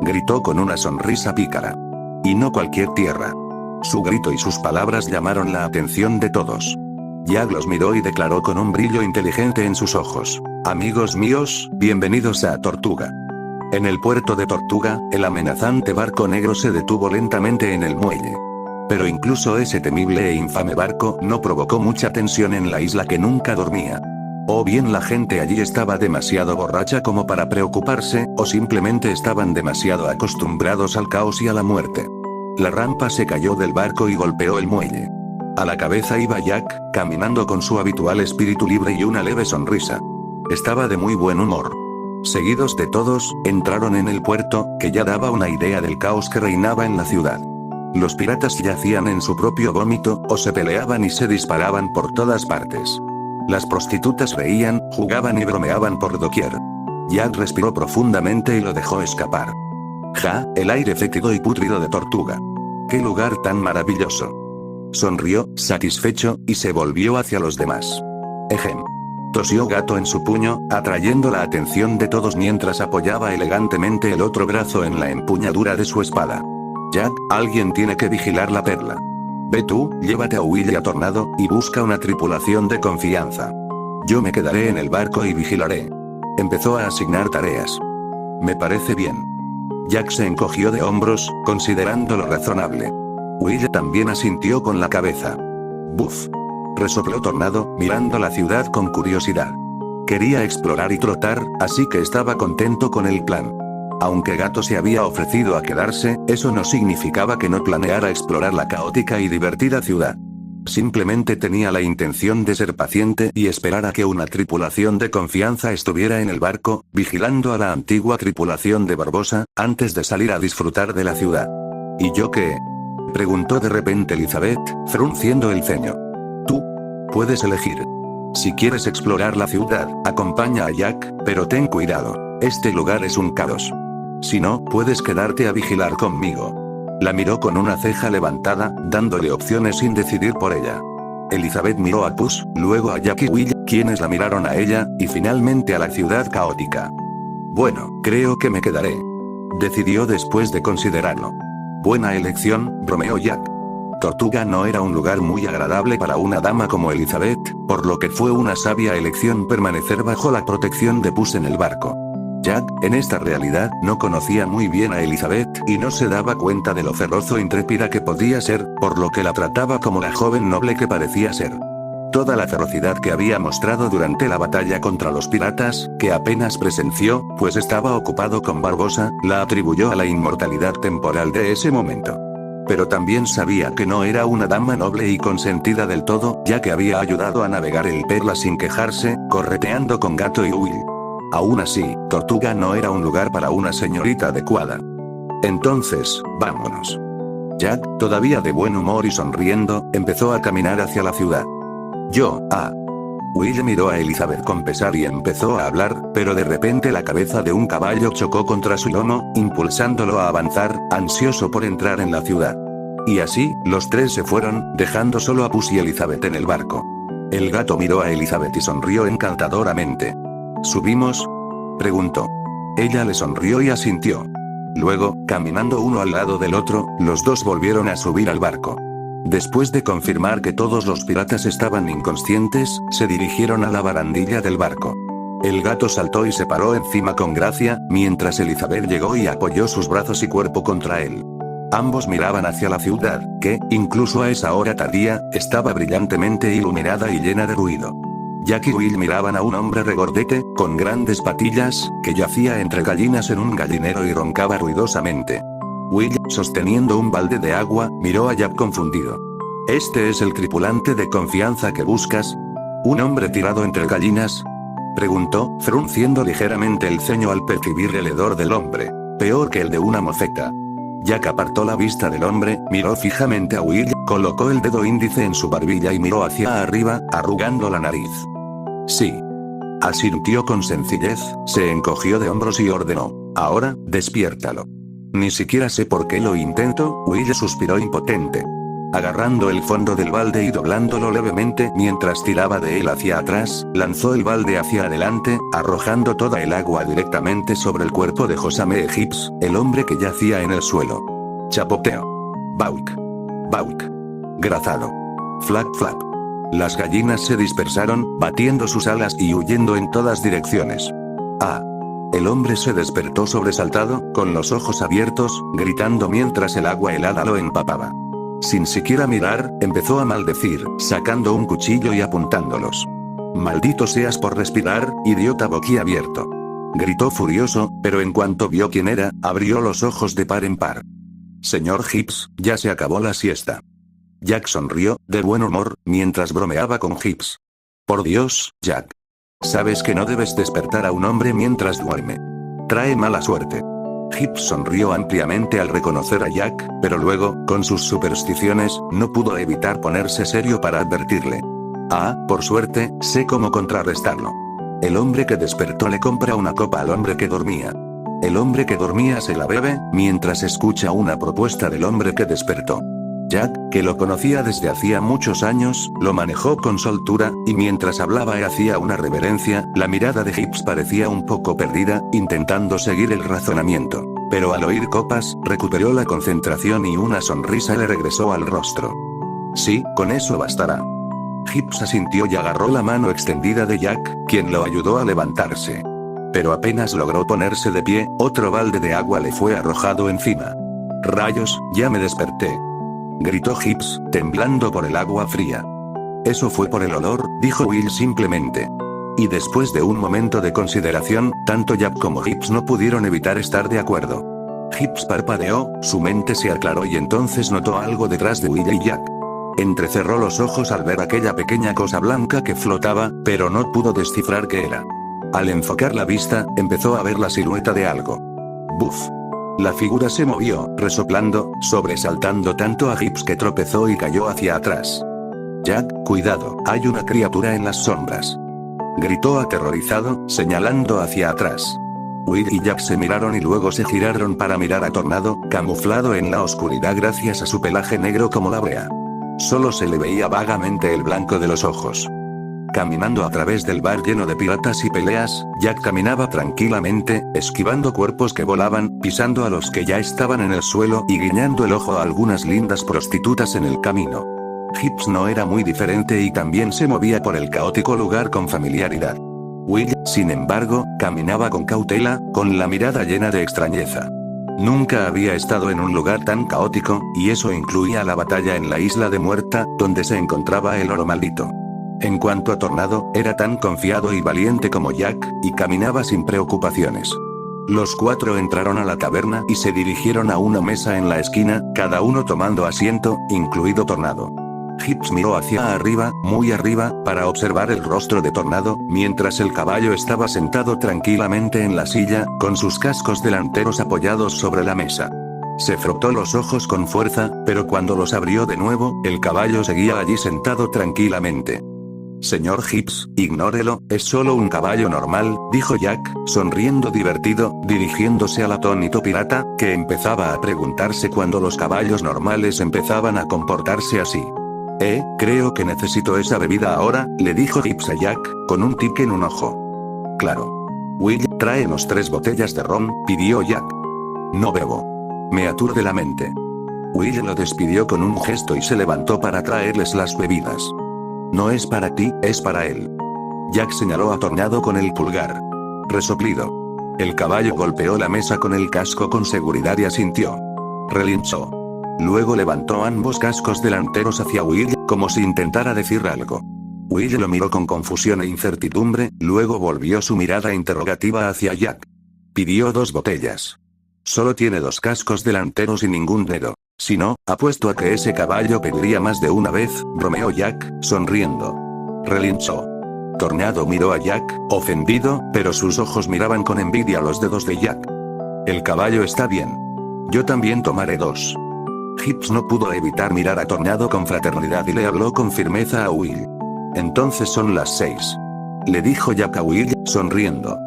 Gritó con una sonrisa pícara. Y no cualquier tierra. Su grito y sus palabras llamaron la atención de todos. Jack los miró y declaró con un brillo inteligente en sus ojos. Amigos míos, bienvenidos a Tortuga. En el puerto de Tortuga, el amenazante barco negro se detuvo lentamente en el muelle. Pero incluso ese temible e infame barco no provocó mucha tensión en la isla que nunca dormía. O bien la gente allí estaba demasiado borracha como para preocuparse, o simplemente estaban demasiado acostumbrados al caos y a la muerte. La rampa se cayó del barco y golpeó el muelle. A la cabeza iba Jack, caminando con su habitual espíritu libre y una leve sonrisa. Estaba de muy buen humor. Seguidos de todos, entraron en el puerto, que ya daba una idea del caos que reinaba en la ciudad. Los piratas yacían en su propio vómito, o se peleaban y se disparaban por todas partes. Las prostitutas reían, jugaban y bromeaban por doquier. Jack respiró profundamente y lo dejó escapar. Ja, el aire fétido y pútrido de Tortuga. ¡Qué lugar tan maravilloso! Sonrió, satisfecho, y se volvió hacia los demás. Ejem. Tosió Gato en su puño, atrayendo la atención de todos mientras apoyaba elegantemente el otro brazo en la empuñadura de su espada. Jack, alguien tiene que vigilar la perla. Ve tú, llévate a Will y a Tornado, y busca una tripulación de confianza. Yo me quedaré en el barco y vigilaré. Empezó a asignar tareas. Me parece bien. Jack se encogió de hombros, considerándolo razonable. Will también asintió con la cabeza. Buf. Resopló Tornado, mirando la ciudad con curiosidad. Quería explorar y trotar, así que estaba contento con el plan. Aunque Gato se había ofrecido a quedarse, eso no significaba que no planeara explorar la caótica y divertida ciudad. Simplemente tenía la intención de ser paciente y esperar a que una tripulación de confianza estuviera en el barco, vigilando a la antigua tripulación de Barbosa, antes de salir a disfrutar de la ciudad. ¿Y yo qué? Preguntó de repente Elizabeth, frunciendo el ceño. Tú puedes elegir. Si quieres explorar la ciudad, acompaña a Jack, pero ten cuidado. Este lugar es un caos. Si no, puedes quedarte a vigilar conmigo. La miró con una ceja levantada, dándole opciones sin decidir por ella. Elizabeth miró a Puss, luego a Jack y Will, quienes la miraron a ella, y finalmente a la ciudad caótica. Bueno, creo que me quedaré. Decidió después de considerarlo. Buena elección, bromeó Jack. Tortuga no era un lugar muy agradable para una dama como Elizabeth, por lo que fue una sabia elección permanecer bajo la protección de Puss en el barco. Jack, en esta realidad, no conocía muy bien a Elizabeth, y no se daba cuenta de lo feroz o intrépida que podía ser, por lo que la trataba como la joven noble que parecía ser. Toda la ferocidad que había mostrado durante la batalla contra los piratas, que apenas presenció, pues estaba ocupado con Barbosa, la atribuyó a la inmortalidad temporal de ese momento. Pero también sabía que no era una dama noble y consentida del todo, ya que había ayudado a navegar el Perla sin quejarse, correteando con Gato y Will. Aún así, Tortuga no era un lugar para una señorita adecuada. Entonces, vámonos. Jack, todavía de buen humor y sonriendo, empezó a caminar hacia la ciudad. Will miró a Elizabeth con pesar y empezó a hablar, pero de repente la cabeza de un caballo chocó contra su lomo, impulsándolo a avanzar, ansioso por entrar en la ciudad. Y así, los tres se fueron, dejando solo a Puss y Elizabeth en el barco. El gato miró a Elizabeth y sonrió encantadoramente. ¿Subimos?, preguntó. Ella le sonrió y asintió. Luego, caminando uno al lado del otro, los dos volvieron a subir al barco. Después de confirmar que todos los piratas estaban inconscientes, se dirigieron a la barandilla del barco. El gato saltó y se paró encima con gracia, mientras Elizabeth llegó y apoyó sus brazos y cuerpo contra él. Ambos miraban hacia la ciudad, que, incluso a esa hora tardía, estaba brillantemente iluminada y llena de ruido. Jack y Will miraban a un hombre regordete, con grandes patillas, que yacía entre gallinas en un gallinero y roncaba ruidosamente. Will, sosteniendo un balde de agua, miró a Jack confundido. ¿Este es el tripulante de confianza que buscas? ¿Un hombre tirado entre gallinas?, preguntó, frunciendo ligeramente el ceño al percibir el hedor del hombre. Peor que el de una mofeta. Jack apartó la vista del hombre, miró fijamente a Will, colocó el dedo índice en su barbilla y miró hacia arriba, arrugando la nariz. Sí. Asintió con sencillez, se encogió de hombros y ordenó. Ahora, despiértalo. Ni siquiera sé por qué lo intento, Will suspiró impotente. Agarrando el fondo del balde y doblándolo levemente mientras tiraba de él hacia atrás, lanzó el balde hacia adelante, arrojando toda el agua directamente sobre el cuerpo de Josame Gibbs, el hombre que yacía en el suelo. Chapoteo. Bauk. Bauk. Grazado. Flap flap. Las gallinas se dispersaron, batiendo sus alas y huyendo en todas direcciones. El hombre se despertó sobresaltado, con los ojos abiertos, gritando mientras el agua helada lo empapaba. Sin siquiera mirar, empezó a maldecir, sacando un cuchillo y apuntándolos. «Maldito seas por respirar, idiota boquiabierto», gritó furioso, pero en cuanto vio quién era, abrió los ojos de par en par. «Señor Gibbs, ya se acabó la siesta». Jack sonrió, de buen humor, mientras bromeaba con Gibbs. «Por Dios, Jack. Sabes que no debes despertar a un hombre mientras duerme. Trae mala suerte». Gibbs sonrió ampliamente al reconocer a Jack, pero luego, con sus supersticiones, no pudo evitar ponerse serio para advertirle. Por suerte, sé cómo contrarrestarlo. El hombre que despertó le compra una copa al hombre que dormía. El hombre que dormía se la bebe, mientras escucha una propuesta del hombre que despertó. Jack, que lo conocía desde hacía muchos años, lo manejó con soltura, y mientras hablaba y hacía una reverencia, la mirada de Gibbs parecía un poco perdida, intentando seguir el razonamiento. Pero al oír copas, recuperó la concentración y una sonrisa le regresó al rostro. Sí, con eso bastará. Gibbs asintió y agarró la mano extendida de Jack, quien lo ayudó a levantarse. Pero apenas logró ponerse de pie, otro balde de agua le fue arrojado encima. «Rayos, ya me desperté», gritó Gibbs, temblando por el agua fría. «Eso fue por el olor», dijo Will simplemente. Y después de un momento de consideración, tanto Jack como Gibbs no pudieron evitar estar de acuerdo. Gibbs parpadeó, su mente se aclaró y entonces notó algo detrás de Will y Jack. Entrecerró los ojos al ver aquella pequeña cosa blanca que flotaba, pero no pudo descifrar qué era. Al enfocar la vista, empezó a ver la silueta de algo. ¡Buf! La figura se movió, resoplando, sobresaltando tanto a Gibbs que tropezó y cayó hacia atrás. «Jack, cuidado, hay una criatura en las sombras», gritó aterrorizado, señalando hacia atrás. Will y Jack se miraron y luego se giraron para mirar a Tornado, camuflado en la oscuridad gracias a su pelaje negro como la brea. Solo se le veía vagamente el blanco de los ojos. Caminando a través del bar lleno de piratas y peleas, Jack caminaba tranquilamente, esquivando cuerpos que volaban, pisando a los que ya estaban en el suelo y guiñando el ojo a algunas lindas prostitutas en el camino. Gibbs no era muy diferente y también se movía por el caótico lugar con familiaridad. Will, sin embargo, caminaba con cautela, con la mirada llena de extrañeza. Nunca había estado en un lugar tan caótico, y eso incluía la batalla en la isla de Muerta, donde se encontraba el oro maldito. En cuanto a Tornado, era tan confiado y valiente como Jack, y caminaba sin preocupaciones. Los cuatro entraron a la taberna y se dirigieron a una mesa en la esquina, cada uno tomando asiento, incluido Tornado. Gibbs miró hacia arriba, muy arriba, para observar el rostro de Tornado, mientras el caballo estaba sentado tranquilamente en la silla, con sus cascos delanteros apoyados sobre la mesa. Se frotó los ojos con fuerza, pero cuando los abrió de nuevo, el caballo seguía allí sentado tranquilamente. «Señor Gibbs, ignórelo, es solo un caballo normal», dijo Jack, sonriendo divertido, dirigiéndose al atónito pirata, que empezaba a preguntarse cuándo los caballos normales empezaban a comportarse así. Creo que necesito esa bebida ahora», le dijo Gibbs a Jack, con un tic en un ojo. «Claro. Will, tráenos 3 botellas de ron», pidió Jack. «No bebo. Me aturde la mente». Will lo despidió con un gesto y se levantó para traerles las bebidas. «No es para ti, es para él». Jack señaló a Tornado con el pulgar. Resoplido. El caballo golpeó la mesa con el casco con seguridad y asintió. Relinchó. Luego levantó ambos cascos delanteros hacia Will, como si intentara decir algo. Will lo miró con confusión e incertidumbre, luego volvió su mirada interrogativa hacia Jack. Pidió 2 botellas. «Solo tiene 2 cascos delanteros y ningún dedo. Si no, apuesto a que ese caballo pediría más de una vez», bromeó Jack, sonriendo. Relinchó. Tornado miró a Jack, ofendido, pero sus ojos miraban con envidia los dedos de Jack. «El caballo está bien. Yo también tomaré 2». Gibbs no pudo evitar mirar a Tornado con fraternidad y le habló con firmeza a Will. «Entonces son las 6. Le dijo Jack a Will, sonriendo.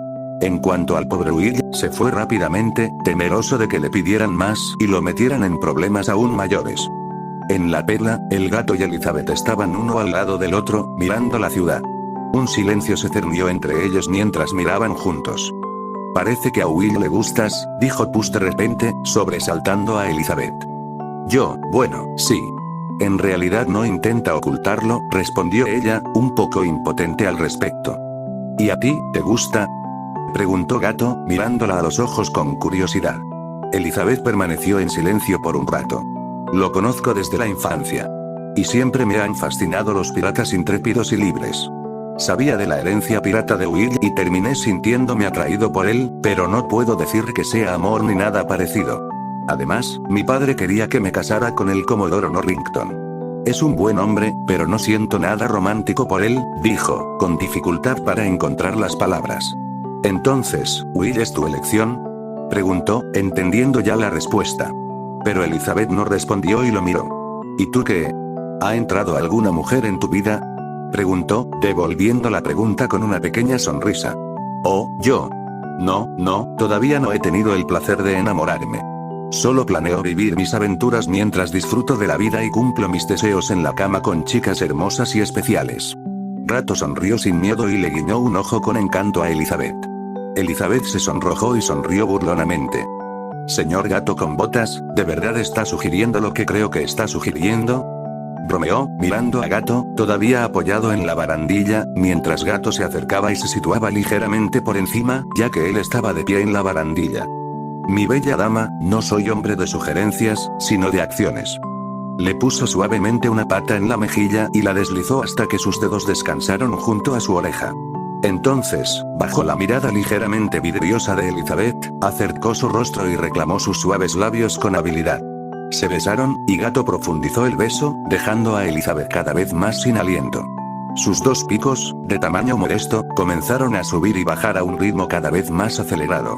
En cuanto al pobre Will, se fue rápidamente, temeroso de que le pidieran más y lo metieran en problemas aún mayores. En la perla, el gato y Elizabeth estaban uno al lado del otro, mirando la ciudad. Un silencio se cernió entre ellos mientras miraban juntos. «Parece que a Will le gustas», dijo Puss de repente, sobresaltando a Elizabeth. Bueno, sí. En realidad no intenta ocultarlo», respondió ella, un poco impotente al respecto. «¿Y a ti, te gusta?», preguntó Gato, mirándola a los ojos con curiosidad. Elizabeth permaneció en silencio por un rato. «Lo conozco desde la infancia. Y siempre me han fascinado los piratas intrépidos y libres. Sabía de la herencia pirata de Will y terminé sintiéndome atraído por él, pero no puedo decir que sea amor ni nada parecido. Además, mi padre quería que me casara con el Comodoro Norrington. Es un buen hombre, pero no siento nada romántico por él», dijo, con dificultad para encontrar las palabras. «Entonces, ¿Will es tu elección?», preguntó, entendiendo ya la respuesta. Pero Elizabeth no respondió y lo miró. «¿Y tú qué? ¿Ha entrado alguna mujer en tu vida?», Preguntó, devolviendo la pregunta con una pequeña sonrisa. Oh, yo. No, todavía no he tenido el placer de enamorarme. Solo planeo vivir mis aventuras mientras disfruto de la vida y cumplo mis deseos en la cama con chicas hermosas y especiales. Gato sonrió sin miedo y le guiñó un ojo con encanto a Elizabeth. Elizabeth se sonrojó y sonrió burlonamente. Señor Gato con Botas, ¿de verdad está sugiriendo lo que creo que está sugiriendo? Bromeó, mirando a Gato, todavía apoyado en la barandilla, mientras Gato se acercaba y se situaba ligeramente por encima, ya que él estaba de pie en la barandilla. Mi bella dama, no soy hombre de sugerencias, sino de acciones. Le puso suavemente una pata en la mejilla y la deslizó hasta que sus dedos descansaron junto a su oreja. Entonces, bajo la mirada ligeramente vidriosa de Elizabeth, acercó su rostro y reclamó sus suaves labios con habilidad. Se besaron, y Gato profundizó el beso, dejando a Elizabeth cada vez más sin aliento. Sus dos picos, de tamaño modesto, comenzaron a subir y bajar a un ritmo cada vez más acelerado.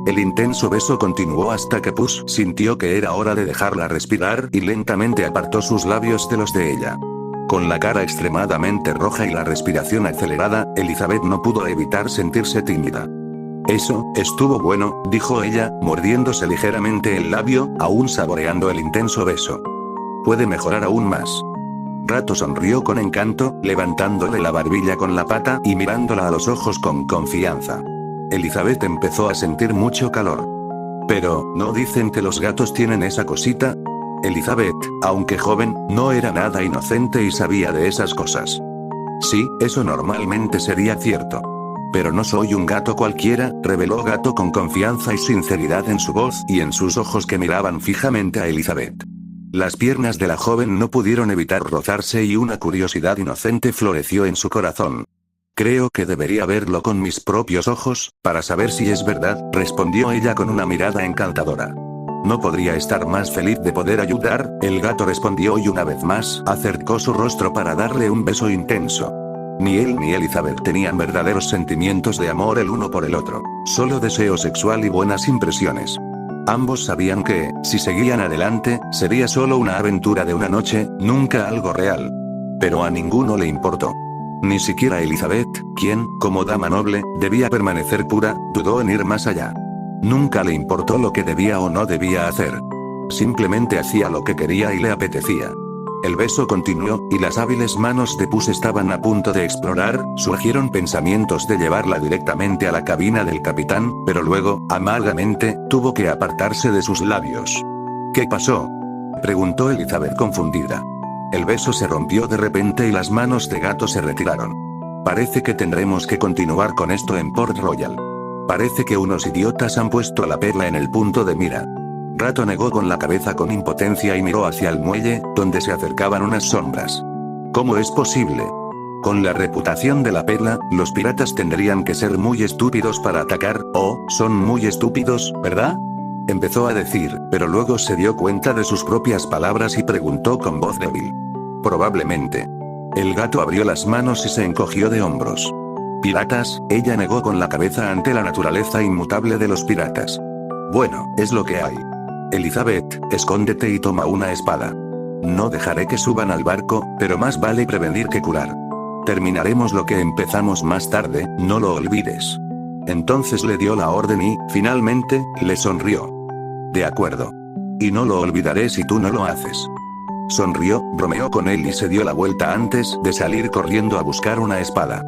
El intenso beso continuó hasta que Puss sintió que era hora de dejarla respirar y lentamente apartó sus labios de los de ella. Con la cara extremadamente roja y la respiración acelerada, Elizabeth no pudo evitar sentirse tímida. Eso, estuvo bueno, dijo ella, mordiéndose ligeramente el labio, aún saboreando el intenso beso. Puede mejorar aún más. Gato sonrió con encanto, levantándole la barbilla con la pata y mirándola a los ojos con confianza. Elizabeth empezó a sentir mucho calor. Pero, ¿no dicen que los gatos tienen esa cosita? Elizabeth, aunque joven, no era nada inocente y sabía de esas cosas. Sí, eso normalmente sería cierto. Pero no soy un gato cualquiera, reveló Gato con confianza y sinceridad en su voz y en sus ojos que miraban fijamente a Elizabeth. Las piernas de la joven no pudieron evitar rozarse y una curiosidad inocente floreció en su corazón. Creo que debería verlo con mis propios ojos, para saber si es verdad, respondió ella con una mirada encantadora. No podría estar más feliz de poder ayudar, el gato respondió y una vez más, acercó su rostro para darle un beso intenso. Ni él ni Elizabeth tenían verdaderos sentimientos de amor el uno por el otro, solo deseo sexual y buenas impresiones. Ambos sabían que, si seguían adelante, sería solo una aventura de una noche, nunca algo real. Pero a ninguno le importó. Ni siquiera Elizabeth, quien, como dama noble, debía permanecer pura, dudó en ir más allá. Nunca le importó lo que debía o no debía hacer. Simplemente hacía lo que quería y le apetecía. El beso continuó, y las hábiles manos de Puss estaban a punto de explorar, surgieron pensamientos de llevarla directamente a la cabina del capitán, pero luego, amargamente, tuvo que apartarse de sus labios. ¿Qué pasó?, preguntó Elizabeth confundida. El beso se rompió de repente y las manos de Gato se retiraron. Parece que tendremos que continuar con esto en Port Royal. Parece que unos idiotas han puesto la perla en el punto de mira. Gato negó con la cabeza con impotencia y miró hacia el muelle, donde se acercaban unas sombras. ¿Cómo es posible? Con la reputación de la perla, los piratas tendrían que ser muy estúpidos para atacar, son muy estúpidos, ¿verdad? Empezó a decir, pero luego se dio cuenta de sus propias palabras y preguntó con voz débil. Probablemente. El gato abrió las manos y se encogió de hombros. ¿Piratas? Ella negó con la cabeza ante la naturaleza inmutable de los piratas. Bueno, es lo que hay. Elizabeth, escóndete y toma una espada. No dejaré que suban al barco, pero más vale prevenir que curar. Terminaremos lo que empezamos más tarde, no lo olvides. Entonces le dio la orden y, finalmente, le sonrió. De acuerdo. Y no lo olvidaré si tú no lo haces. Sonrió, bromeó con él y se dio la vuelta antes de salir corriendo a buscar una espada.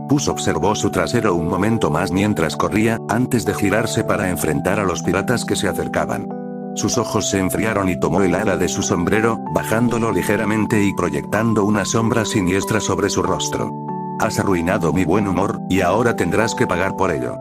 Puss observó su trasero un momento más mientras corría, antes de girarse para enfrentar a los piratas que se acercaban. Sus ojos se enfriaron y tomó el ala de su sombrero, bajándolo ligeramente y proyectando una sombra siniestra sobre su rostro. Has arruinado mi buen humor, y ahora tendrás que pagar por ello.